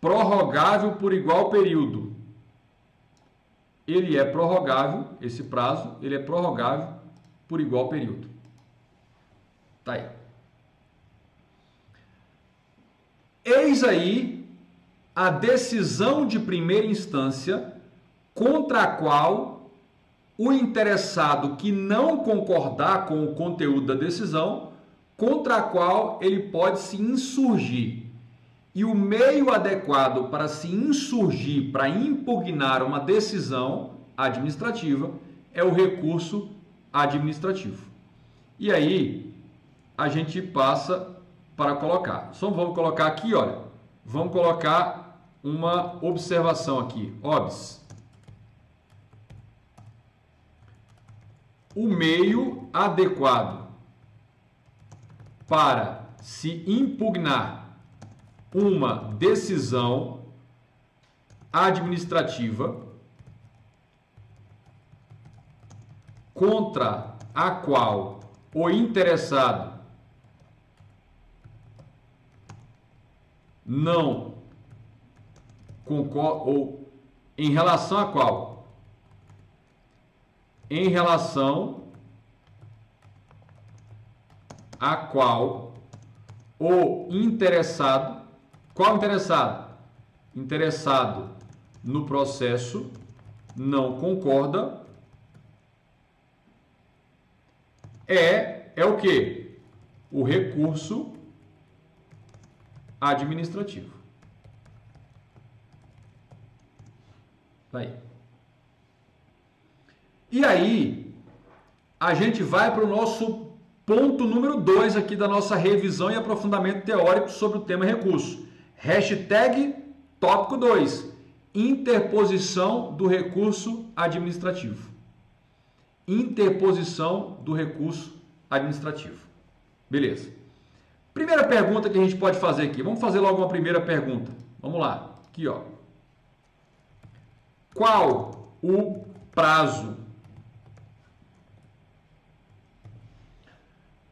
prorrogável por igual período. Ele é prorrogável, esse prazo, ele é prorrogável por igual período. Tá aí. Eis aí a decisão de primeira instância contra a qual o interessado que não concordar com o conteúdo da decisão, contra a qual ele pode se insurgir. E o meio adequado para se insurgir, para impugnar uma decisão administrativa, é o recurso administrativo. E aí, a gente passa para colocar. Só vamos colocar aqui, olha, vamos colocar uma observação aqui, OBS. O meio adequado para se impugnar uma decisão administrativa contra a qual o interessado não concorda, ou em relação a qual? Em relação a qual o interessado, qual interessado? Interessado no processo não concorda, é o quê? O recurso administrativo. Tá aí. E aí, a gente vai para o nosso ponto número 2 aqui da nossa revisão e aprofundamento teórico sobre o tema recurso. Hashtag tópico 2, interposição do recurso administrativo. Interposição do recurso administrativo. Beleza. Primeira pergunta que a gente pode fazer aqui. Vamos fazer logo uma primeira pergunta. Vamos lá. Aqui, ó. Qual o prazo?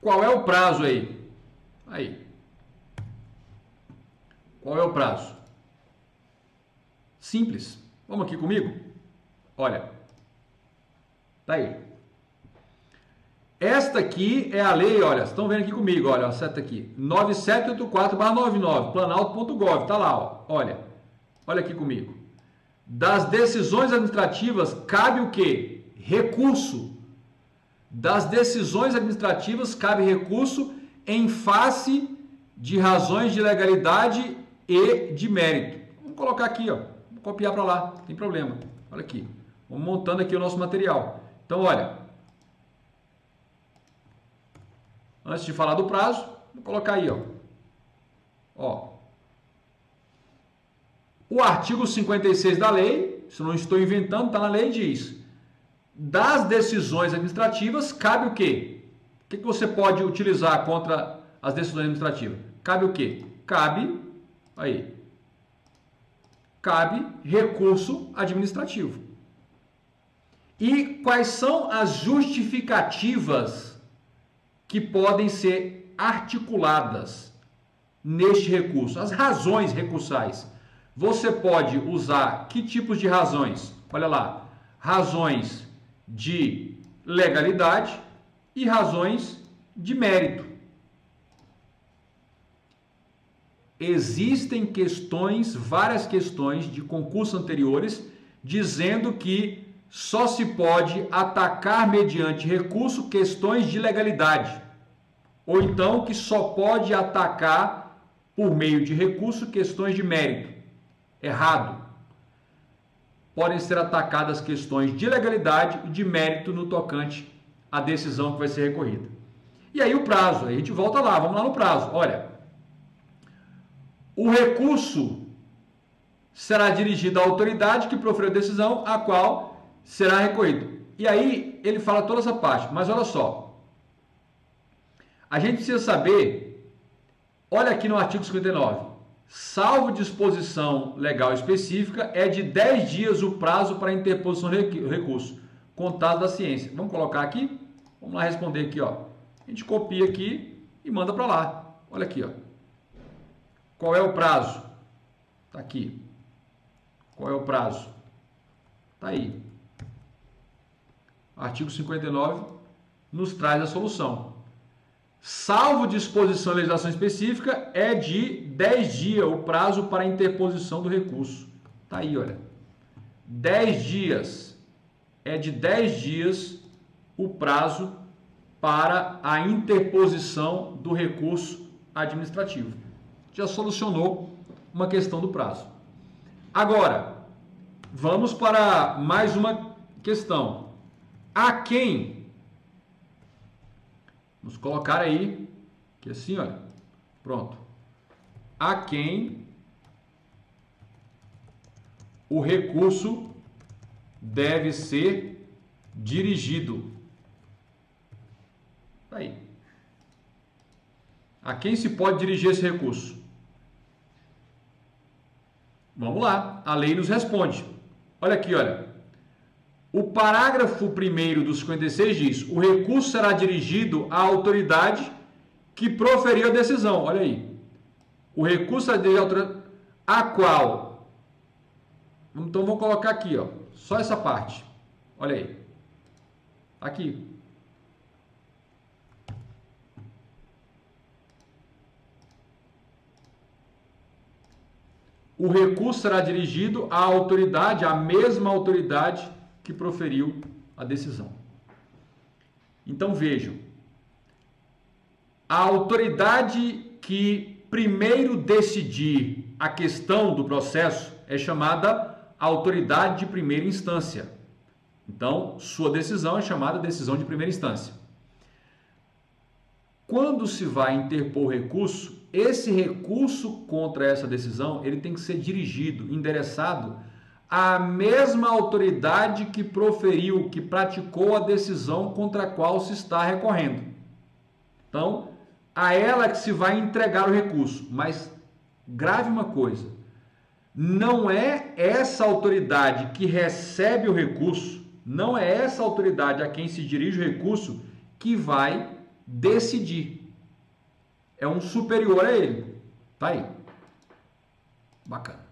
Qual é o prazo aí? Aí. Qual é o prazo? Simples. Vamos aqui comigo? Olha. Tá aí. Esta aqui é a lei, olha, vocês estão vendo aqui comigo, olha, a seta aqui, 9784/99, planalto.gov, tá lá, ó, olha aqui comigo. Das decisões administrativas cabe o quê? Recurso. Das decisões administrativas cabe recurso em face de razões de legalidade e de mérito. Vamos colocar aqui, ó, vou copiar para lá, não tem problema. Olha aqui, vamos montando aqui o nosso material. Então, olha, antes de falar do prazo, vou colocar aí, ó. O artigo 56 da lei, se eu não estou inventando, está na lei, diz: das decisões administrativas cabe o quê? O que você pode utilizar contra as decisões administrativas? Cabe o quê? Cabe recurso administrativo. E quais são as justificativas que podem ser articuladas neste recurso? As razões recursais. Você pode usar que tipos de razões? Olha lá, razões de legalidade e razões de mérito. Existem questões, várias questões de concursos anteriores, dizendo que só se pode atacar mediante recurso questões de legalidade, ou então que só pode atacar por meio de recurso questões de mérito. Errado. Podem ser atacadas questões de legalidade e de mérito no tocante à decisão que vai ser recorrida. E aí o prazo, a gente volta lá, vamos lá no prazo. Olha, o recurso será dirigido à autoridade que proferiu a decisão, a qual será recorrido. E aí ele fala toda essa parte, mas olha só. A gente precisa saber, olha aqui no artigo 59, salvo disposição legal específica, é de 10 dias o prazo para interposição do recurso, contado da ciência. Vamos colocar aqui? Vamos lá responder aqui, ó. A gente copia aqui e manda para lá. Olha aqui, ó. Qual é o prazo? Tá aqui. Qual é o prazo? Tá aí. Artigo 59 nos traz a solução. Salvo disposição de legislação específica, é de 10 dias o prazo para interposição do recurso. Tá aí, olha. 10 dias. É de 10 dias o prazo para a interposição do recurso administrativo. Já solucionou uma questão do prazo. Agora, vamos para mais uma questão. A quem? Vamos colocar aí, que assim, olha, pronto. A quem o recurso deve ser dirigido. Aí. A quem se pode dirigir esse recurso? Vamos lá, a lei nos responde. Olha aqui, olha. O parágrafo 1º do 56 diz: o recurso será dirigido à autoridade que proferiu a decisão. Olha aí. O recurso será dirigido à autoridade a qual? Então vou colocar aqui, ó, só essa parte. Olha aí. Aqui. O recurso será dirigido à autoridade, à mesma autoridade que proferiu a decisão. Então vejam, a autoridade que primeiro decidir a questão do processo é chamada autoridade de primeira instância. Então, sua decisão é chamada decisão de primeira instância. Quando se vai interpor recurso, esse recurso contra essa decisão, ele tem que ser dirigido, endereçado à mesma autoridade que proferiu, que praticou a decisão contra a qual se está recorrendo. Então, a ela que se vai entregar o recurso. Mas grave uma coisa, não é essa autoridade que recebe o recurso, não é essa autoridade a quem se dirige o recurso que vai decidir. É um superior a ele. Tá aí. Bacana.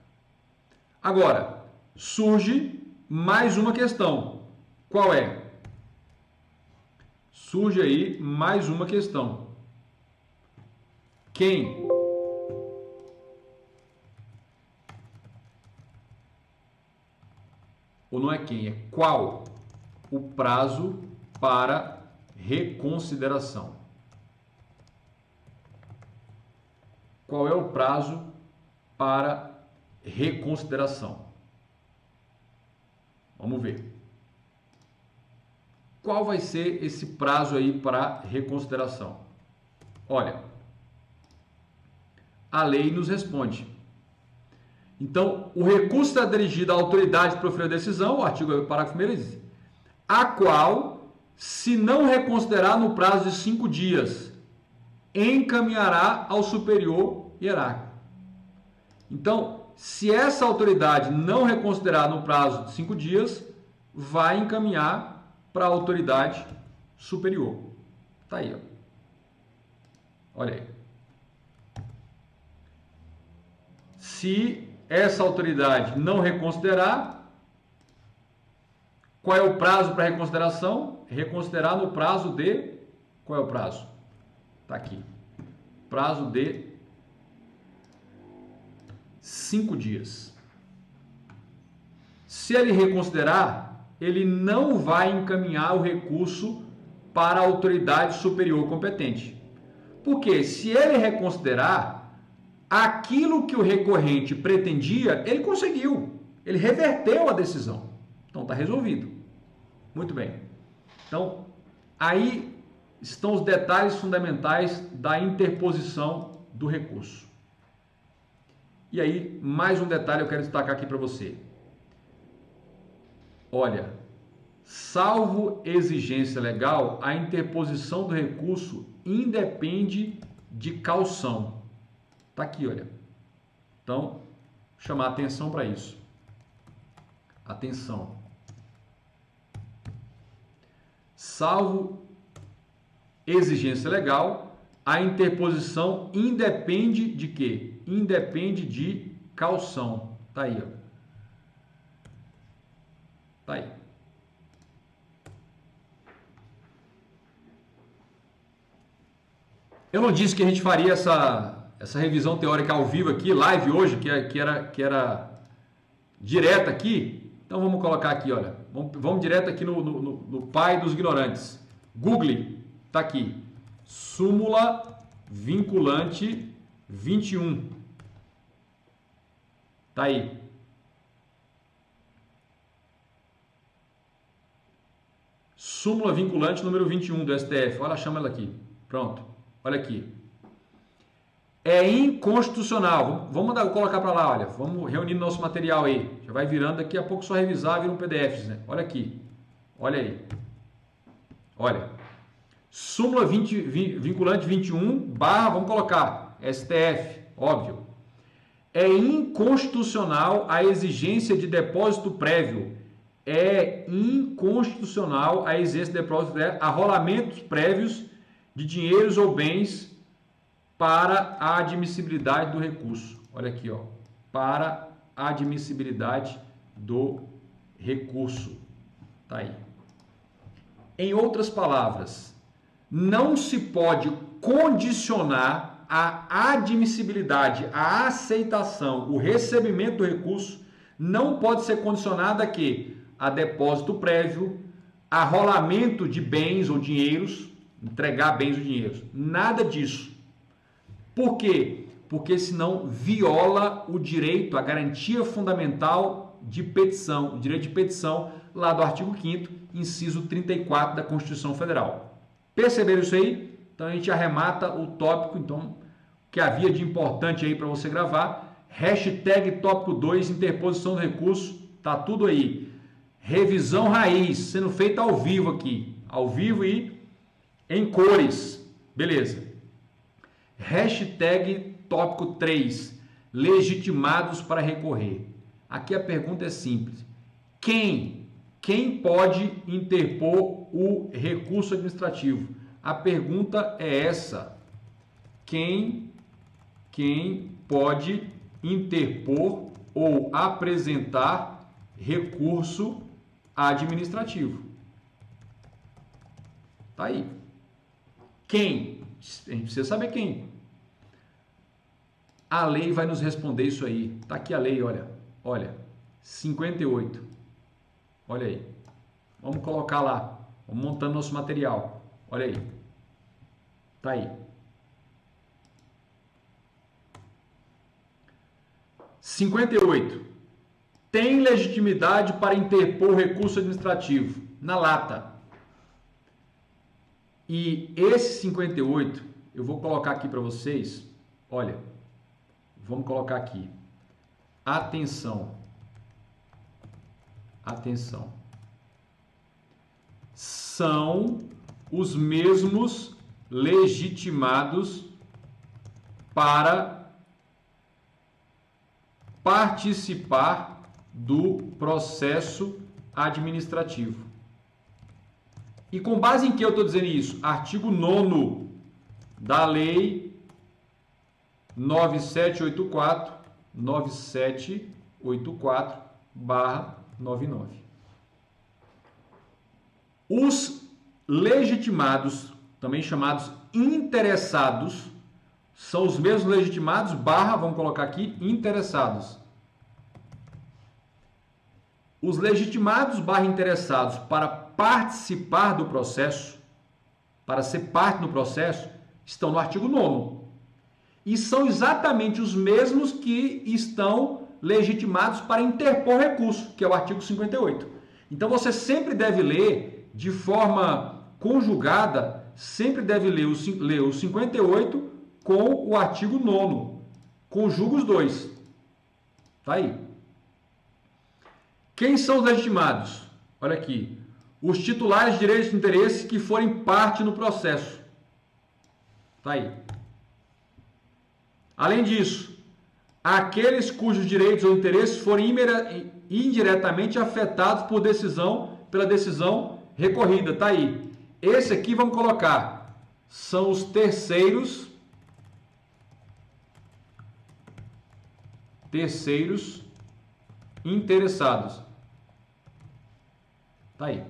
Agora, surge mais uma questão. Qual é? Surge aí mais uma questão. Quem? Ou não é quem, é qual o prazo para reconsideração? Qual é o prazo para reconsideração? Vamos ver. Qual vai ser esse prazo aí para reconsideração? Olha, a lei nos responde. Então, o recurso está dirigido à autoridade que proferiu a decisão, o artigo parágrafo 1º diz, a qual, se não reconsiderar no prazo de 5 dias, encaminhará ao superior hierárquico. Então, se essa autoridade não reconsiderar no prazo de 5 dias, vai encaminhar para a autoridade superior. Tá aí, ó. Olha aí. Se essa autoridade não reconsiderar, Qual é o prazo para reconsideração? Reconsiderar no prazo de... Qual é o prazo? Está aqui. Prazo de 5 dias. Se ele reconsiderar, ele não vai encaminhar o recurso para a autoridade superior competente. Porque se ele reconsiderar, aquilo que o recorrente pretendia, ele conseguiu. Ele reverteu a decisão. Então está resolvido. Muito bem. Então, aí estão os detalhes fundamentais da interposição do recurso. E aí, mais um detalhe eu quero destacar aqui para você. Olha, salvo exigência legal, a interposição do recurso independe de caução. Tá aqui, olha. Então, vou chamar atenção para isso. Atenção. Salvo exigência legal, a interposição independe de quê? Independe de caução. Tá aí, ó. Tá aí. Eu não disse que a gente faria essa revisão teórica ao vivo aqui, live hoje, que era direta aqui. Então vamos colocar aqui, olha. Vamos direto aqui no pai dos ignorantes. Google, tá aqui. Súmula vinculante 21. Tá aí. Súmula vinculante número 21 do STF. Olha, chama ela aqui. Pronto. Olha aqui. É inconstitucional. Vamos colocar para lá, olha. Vamos reunir nosso material aí. Já vai virando, daqui a pouco só revisar, vira um PDF, né? Olha aqui. Olha aí. Olha. Súmula vinculante 21 barra, vamos colocar, STF, óbvio. É inconstitucional a exigência de depósito prévio. É inconstitucional a exigência de depósito prévio, arrolamentos prévios de dinheiros ou bens para a admissibilidade do recurso. Olha aqui, ó, para a admissibilidade do recurso. Tá aí. Em outras palavras, não se pode condicionar a admissibilidade, a aceitação, o recebimento do recurso não pode ser condicionado a quê? A depósito prévio, arrolamento de bens ou dinheiros, entregar bens ou dinheiros. Nada disso. Por quê? Porque senão viola o direito, a garantia fundamental de petição, o direito de petição lá do artigo 5º, inciso 34 da Constituição Federal. Perceberam isso aí? Então a gente arremata o tópico, então, que havia de importante aí para você gravar. Hashtag tópico 2, interposição do recurso, tá tudo aí. Revisão raiz, sendo feita ao vivo aqui, ao vivo e em cores, beleza. Hashtag tópico 3, legitimados para recorrer. Aqui a pergunta é simples. Quem pode interpor o recurso administrativo? A pergunta é essa. Quem pode interpor ou apresentar recurso administrativo? Tá aí. Quem? A gente precisa saber quem. A lei vai nos responder isso aí. Tá aqui a lei, olha. Olha, 58. Olha aí. Vamos colocar lá. Vamos montando nosso material. Olha aí. Tá aí. 58. Tem legitimidade para interpor recurso administrativo. Na lata. E esse 58, eu vou colocar aqui para vocês. Olha, vamos colocar aqui. Atenção. Atenção. São os mesmos legitimados para participar do processo administrativo. E com base em que eu estou dizendo isso? Artigo 9º da Lei 9784/99. Os legitimados, também chamados interessados, são os mesmos legitimados, vamos colocar aqui, interessados. Os legitimados interessados para participar do processo, para ser parte do processo, estão no artigo 9º. E são exatamente os mesmos que estão legitimados para interpor recurso, que é o artigo 58. Então você sempre deve ler de forma conjugada, sempre deve ler o 58 com o artigo 9º. Conjuga os dois. Tá aí. Quem são os legitimados? Olha aqui. Os titulares de direitos e interesses que forem parte no processo. Tá aí. Além disso, aqueles cujos direitos ou interesses forem indiretamente afetados pela decisão recorrida. Tá aí. Esse aqui vamos colocar. São os terceiros interessados. Tá aí.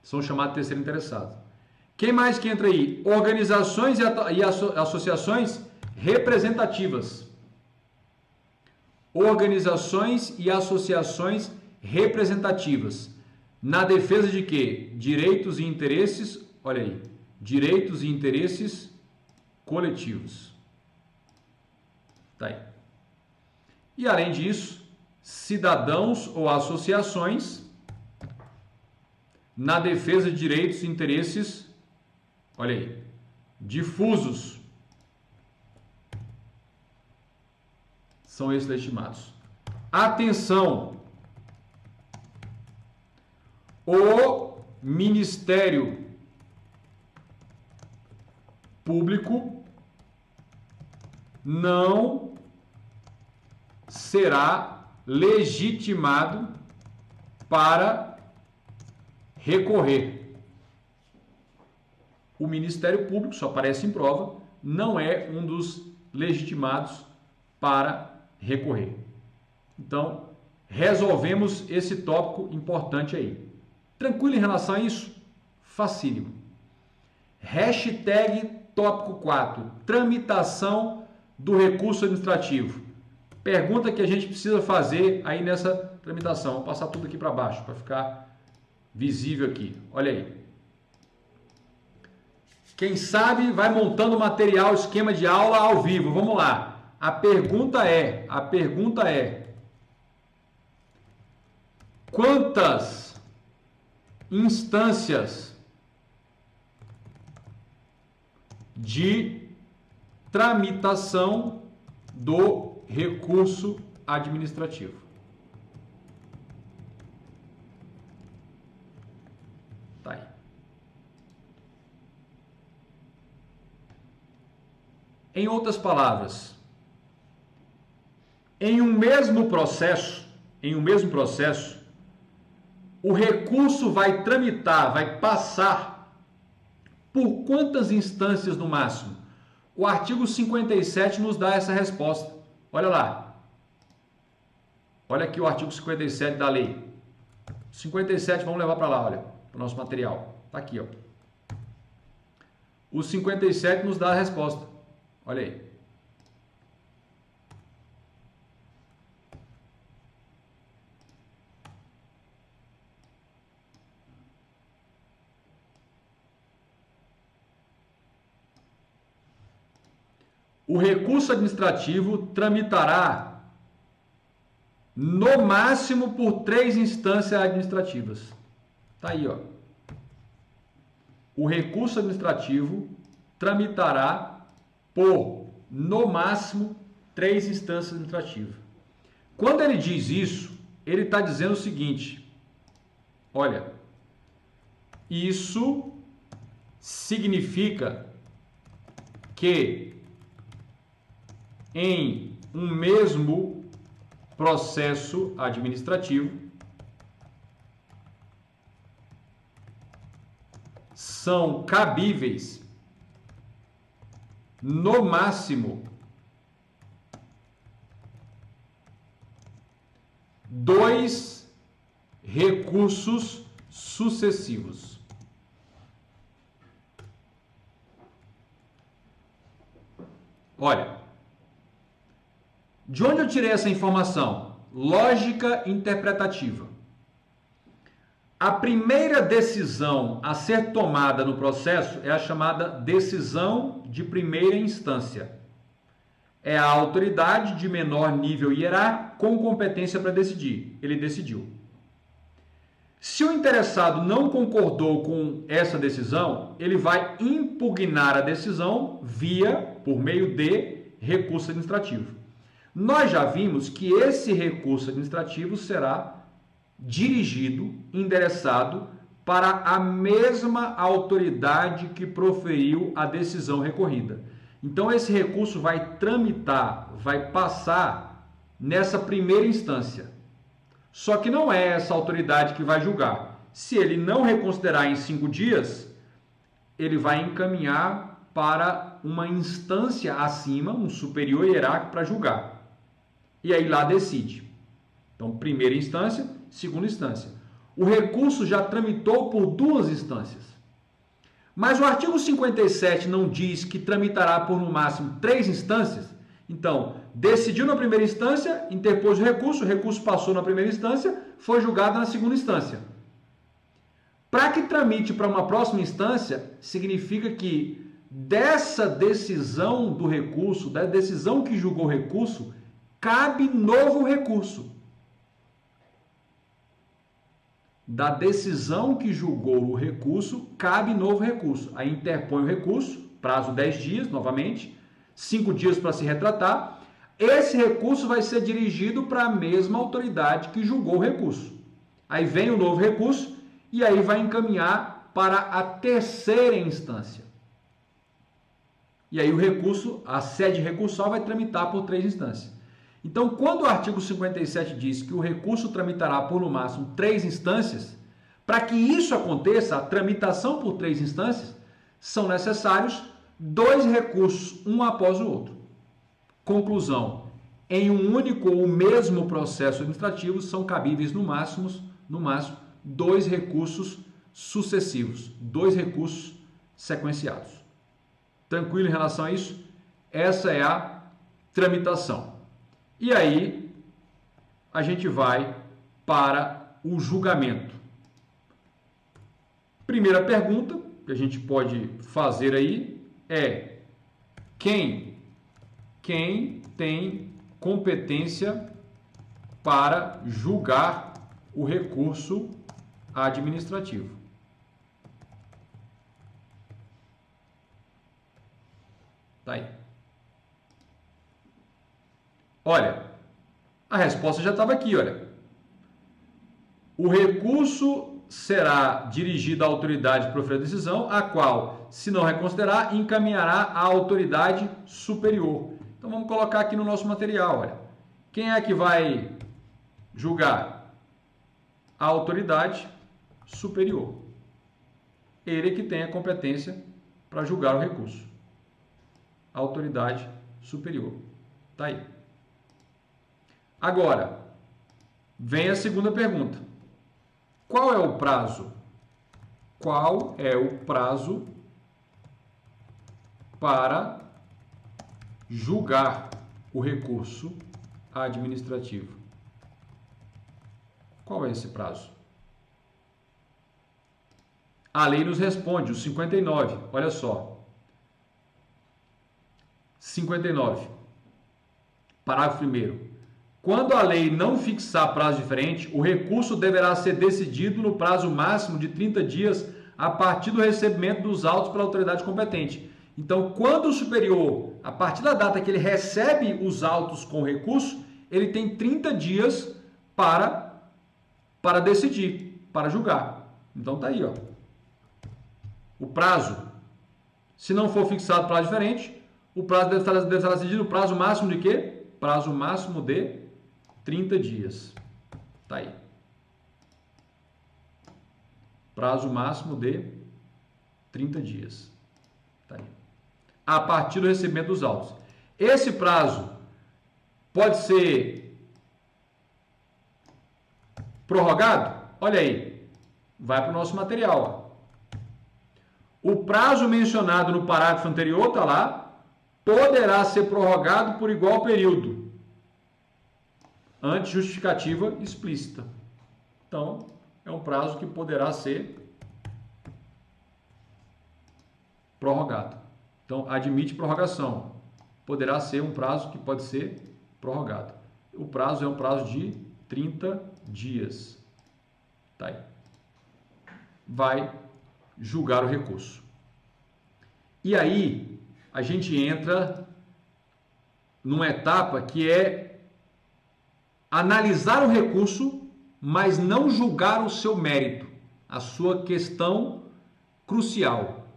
São chamados terceiros interessados. Quem mais que entra aí? Organizações e associações representativas. Organizações e associações representativas. Na defesa de quê? Direitos e interesses, olha aí, direitos e interesses coletivos. Tá aí. E além disso, cidadãos ou associações na defesa de direitos e interesses, olha aí, difusos. São esses legitimados. Atenção! O Ministério Público não será legitimado para recorrer. O Ministério Público, só aparece em prova, não é um dos legitimados para recorrer. Então, resolvemos esse tópico importante aí. Tranquilo em relação a isso? Facílimo. Hashtag tópico 4, tramitação do recurso administrativo. Pergunta que a gente precisa fazer aí nessa tramitação. Vou passar tudo aqui para baixo para ficar visível aqui. Olha aí. Quem sabe vai montando material, esquema de aula ao vivo. Vamos lá. A pergunta é, quantas instâncias de tramitação do recurso administrativo? Tá aí. Em outras palavras, em um mesmo processo, o recurso vai tramitar, vai passar por quantas instâncias no máximo? O artigo 57 nos dá essa resposta. Olha lá. Olha aqui o artigo 57 da lei. 57, vamos levar para lá, olha, para o nosso material. Está aqui, ó. O 57 nos dá a resposta. Olha aí. O recurso administrativo tramitará no máximo por 3 instâncias administrativas. Tá aí, ó. O recurso administrativo tramitará por no máximo 3 instâncias administrativas. Quando ele diz isso, ele está dizendo o seguinte: olha, isso significa que em um mesmo processo administrativo são cabíveis no máximo 2 recursos sucessivos. Olha, de onde eu tirei essa informação? Lógica interpretativa. A primeira decisão a ser tomada no processo é a chamada decisão de primeira instância. É a autoridade de menor nível hierárquico com competência para decidir. Ele decidiu. Se o interessado não concordou com essa decisão, ele vai impugnar a decisão por meio de recurso administrativo. Nós já vimos que esse recurso administrativo será dirigido, endereçado para a mesma autoridade que proferiu a decisão recorrida. Então, esse recurso vai tramitar, vai passar nessa primeira instância. Só que não é essa autoridade que vai julgar. Se ele não reconsiderar em 5 dias, ele vai encaminhar para uma instância acima, um superior hierárquico para julgar. E aí lá decide. Então, primeira instância, segunda instância. O recurso já tramitou por 2 instâncias. Mas o artigo 57 não diz que tramitará por no máximo 3 instâncias? Então, decidiu na primeira instância, interpôs o recurso passou na primeira instância, foi julgado na segunda instância. Para que tramite para uma próxima instância, significa que dessa decisão do recurso, da decisão que julgou o recurso, cabe novo recurso. Da decisão que julgou o recurso, cabe novo recurso. Aí interpõe o recurso, prazo 10 dias, novamente, 5 dias para se retratar. Esse recurso vai ser dirigido para a mesma autoridade que julgou o recurso. Aí vem o novo recurso e aí vai encaminhar para a terceira instância. E aí o recurso, a sede recursal vai tramitar por 3 instâncias. Então, quando o artigo 57 diz que o recurso tramitará por no máximo 3 instâncias, para que isso aconteça, a tramitação por 3 instâncias, são necessários 2 recursos, um após o outro. Conclusão: em um único ou mesmo processo administrativo são cabíveis no máximo 2 recursos sucessivos, 2 recursos sequenciados. Tranquilo em relação a isso? Essa é a tramitação. E aí, a gente vai para o julgamento. Primeira pergunta que a gente pode fazer aí é: quem tem competência para julgar o recurso administrativo? Tá aí. Olha, a resposta já estava aqui, olha. O recurso será dirigido à autoridade que proferir a decisão, a qual, se não reconsiderar, encaminhará à autoridade superior. Então, vamos colocar aqui no nosso material, olha. Quem é que vai julgar? A autoridade superior. Ele que tem a competência para julgar o recurso. A autoridade superior. Tá aí. Agora, vem a segunda pergunta. Qual é o prazo? Qual é o prazo para julgar o recurso administrativo? Qual é esse prazo? A lei nos responde, o 59, olha só. 59, parágrafo 1º. Quando a lei não fixar prazo diferente, o recurso deverá ser decidido no prazo máximo de 30 dias a partir do recebimento dos autos pela autoridade competente. Então, quando o superior, a partir da data que ele recebe os autos com recurso, ele tem 30 dias para decidir, para julgar. Então, tá aí, ó. O prazo, se não for fixado prazo diferente, o prazo deve estar decidido no prazo máximo de quê? Prazo máximo de 30 dias. Tá aí. Prazo máximo de 30 dias. Tá aí. A partir do recebimento dos autos. Esse prazo pode ser prorrogado? Olha aí. vai para o nosso material. Ó. O prazo mencionado no parágrafo anterior, está lá, poderá ser prorrogado por igual período, ante justificativa explícita. Então, é um prazo que poderá ser prorrogado. Então, admite prorrogação. Poderá ser um prazo que pode ser prorrogado. O prazo é um prazo de 30 dias. Tá aí. Vai julgar o recurso. E aí, a gente entra numa etapa que é analisar o recurso, mas não julgar o seu mérito, a sua questão crucial.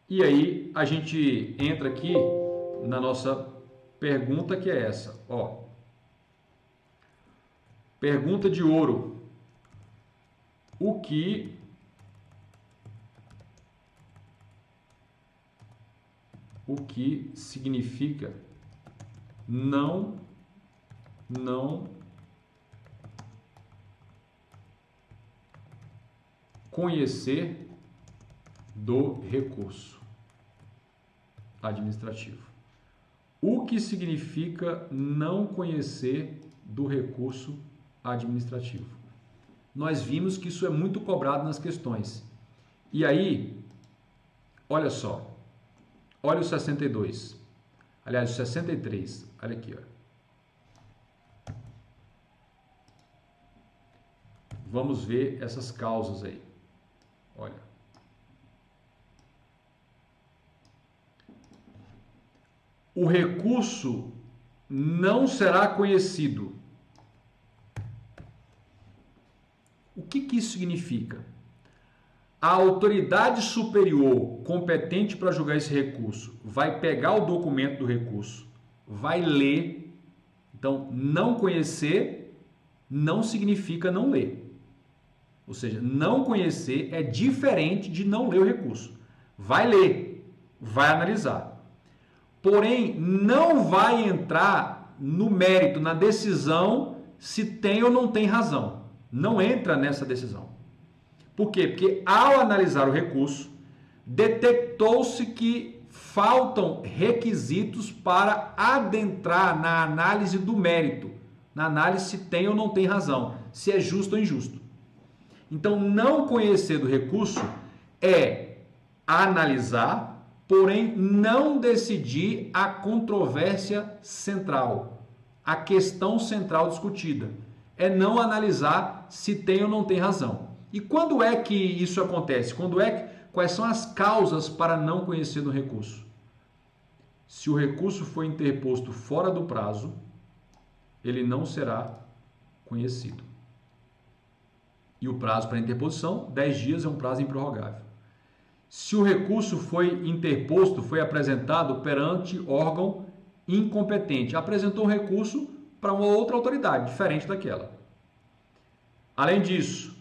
E aí, a gente entra aqui na nossa pergunta, que é essa, ó. Pergunta de ouro. O que significa não conhecer do recurso administrativo? O que significa não conhecer do recurso administrativo? Nós vimos que isso é muito cobrado nas questões. E aí, olha só, olha o 62, aliás, o 63, olha aqui, ó. Vamos ver essas causas aí. Olha. O recurso não será conhecido. O que isso significa? A autoridade superior competente para julgar esse recurso vai pegar o documento do recurso, vai ler. Então, não conhecer não significa não ler. Ou seja, não conhecer é diferente de não ler o recurso. Vai ler, vai analisar. Porém, não vai entrar no mérito, na decisão, se tem ou não tem razão. Não entra nessa decisão. Por quê? Porque ao analisar o recurso, detectou-se que faltam requisitos para adentrar na análise do mérito, na análise se tem ou não tem razão, se é justo ou injusto. Então, não conhecer do recurso é analisar, porém não decidir a controvérsia central, a questão central discutida. É não analisar se tem ou não tem razão. E quando é que isso acontece? Quais são as causas para não conhecer do recurso? Se o recurso for interposto fora do prazo, ele não será conhecido. E o prazo para interposição, 10 dias, é um prazo improrrogável. Se o recurso foi interposto, foi apresentado perante órgão incompetente, apresentou um recurso para uma outra autoridade, diferente daquela. Além disso,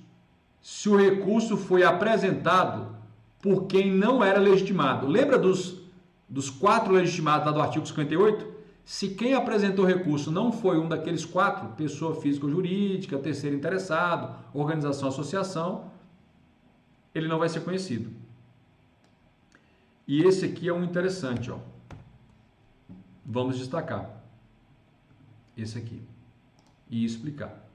se o recurso foi apresentado por quem não era legitimado, lembra dos 4 legitimados lá do artigo 58? Se quem apresentou o recurso não foi um daqueles 4, pessoa física ou jurídica, terceiro interessado, organização, associação, ele não vai ser conhecido. E esse aqui é um interessante, ó. Vamos destacar esse aqui e explicar.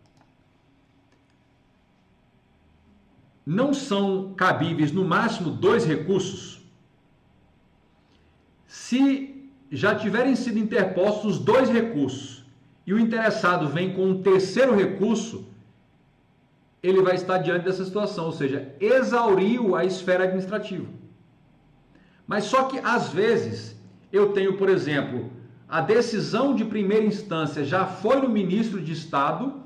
Não são cabíveis no máximo 2 recursos se já tiverem sido interpostos 2 recursos e o interessado vem com um terceiro recurso, ele vai estar diante dessa situação, ou seja, exauriu a esfera administrativa. Mas só que, às vezes, eu tenho, por exemplo, a decisão de primeira instância já foi no ministro de Estado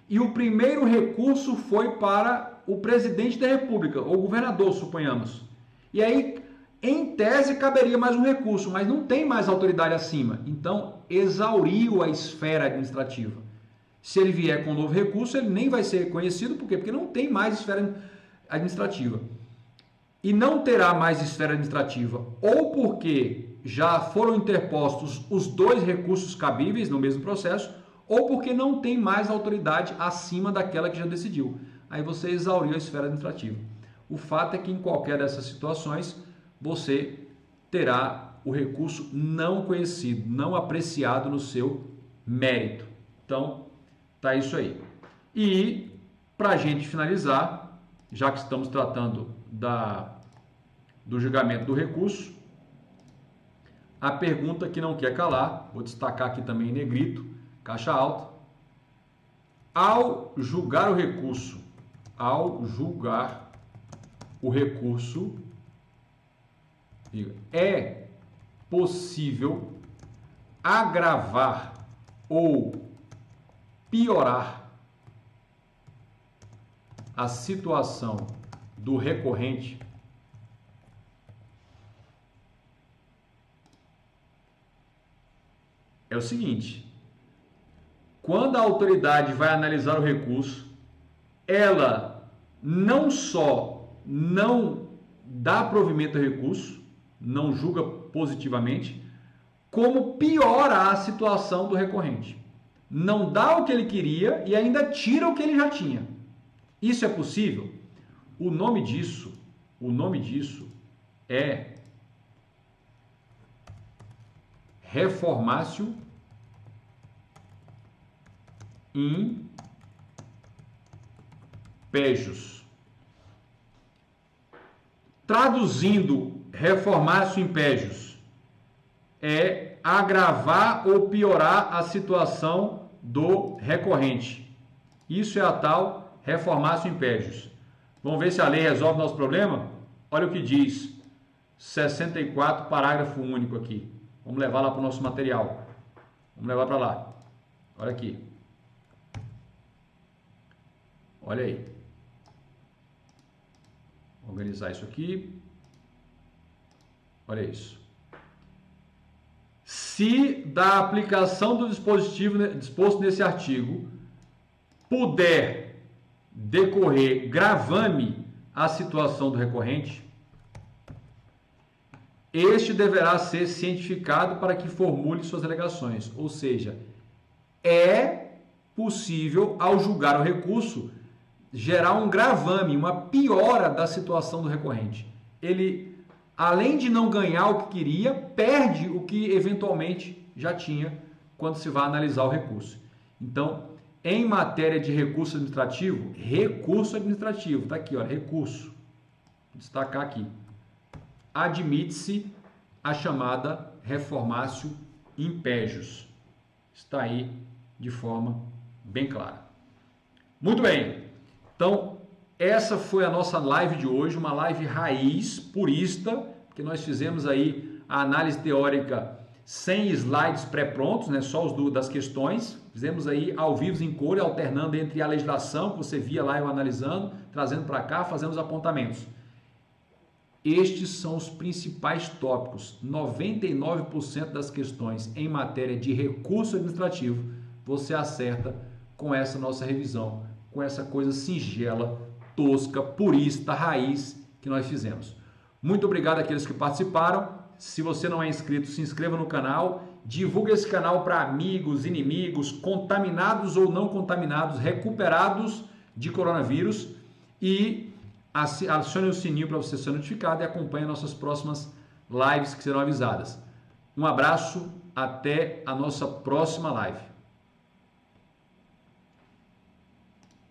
e o primeiro recurso foi para o presidente da República, ou governador, suponhamos. E aí, em tese, caberia mais um recurso, mas não tem mais autoridade acima. Então, exauriu a esfera administrativa. Se ele vier com um novo recurso, ele nem vai ser conhecido. Por quê? Porque não tem mais esfera administrativa. E não terá mais esfera administrativa, ou porque já foram interpostos os 2 recursos cabíveis no mesmo processo, ou porque não tem mais autoridade acima daquela que já decidiu. aí você exauriu a esfera administrativa. O fato é que em qualquer dessas situações você terá o recurso não conhecido, não apreciado no seu mérito. Então, tá isso aí. E para a gente finalizar, já que estamos tratando do julgamento do recurso, a pergunta que não quer calar, vou destacar aqui também em negrito, caixa alta. Ao julgar o recurso, é possível agravar ou piorar a situação do recorrente? É o seguinte, quando a autoridade vai analisar o recurso, ela não só não dá provimento ao recurso, não julga positivamente, como piora a situação do recorrente. Não dá o que ele queria e ainda tira o que ele já tinha. Isso é possível? O nome disso é reformatio in pejus. Traduzindo reformatio in pejus, é agravar ou piorar a situação do recorrente. Isso é a tal reformatio in pejus. Vamos ver se a lei resolve nosso problema? Olha o que diz 64, parágrafo único aqui. Vamos levar lá para o nosso material. Vamos levar para lá. Olha aqui. Olha aí. Organizar isso aqui. Olha isso. Se da aplicação do dispositivo disposto nesse artigo puder decorrer gravame à situação do recorrente, este deverá ser cientificado para que formule suas alegações. Ou seja, é possível, ao julgar o recurso, gerar um gravame, uma piora da situação do recorrente. Ele, além de não ganhar o que queria, perde o que eventualmente já tinha quando se vai analisar o recurso. Então, em matéria de recurso administrativo, está aqui, olha, recurso, vou destacar aqui, admite-se a chamada reformatio in pejus. Está aí de forma bem clara. Muito bem, então essa foi a nossa live de hoje, uma live raiz, purista, que nós fizemos aí a análise teórica sem slides pré-prontos, né? Só os das questões. Fizemos aí ao vivo em cor, alternando entre a legislação, que você via lá eu analisando, trazendo para cá, fazendo os apontamentos. Estes são os principais tópicos. 99% das questões em matéria de recurso administrativo você acerta com essa nossa revisão, com essa coisa singela, tosca, purista, raiz que nós fizemos. Muito obrigado àqueles que participaram. Se você não é inscrito, se inscreva no canal, divulgue esse canal para amigos, inimigos, contaminados ou não contaminados, recuperados de coronavírus, e acione o sininho para você ser notificado e acompanhe nossas próximas lives que serão avisadas. Um abraço, até a nossa próxima live.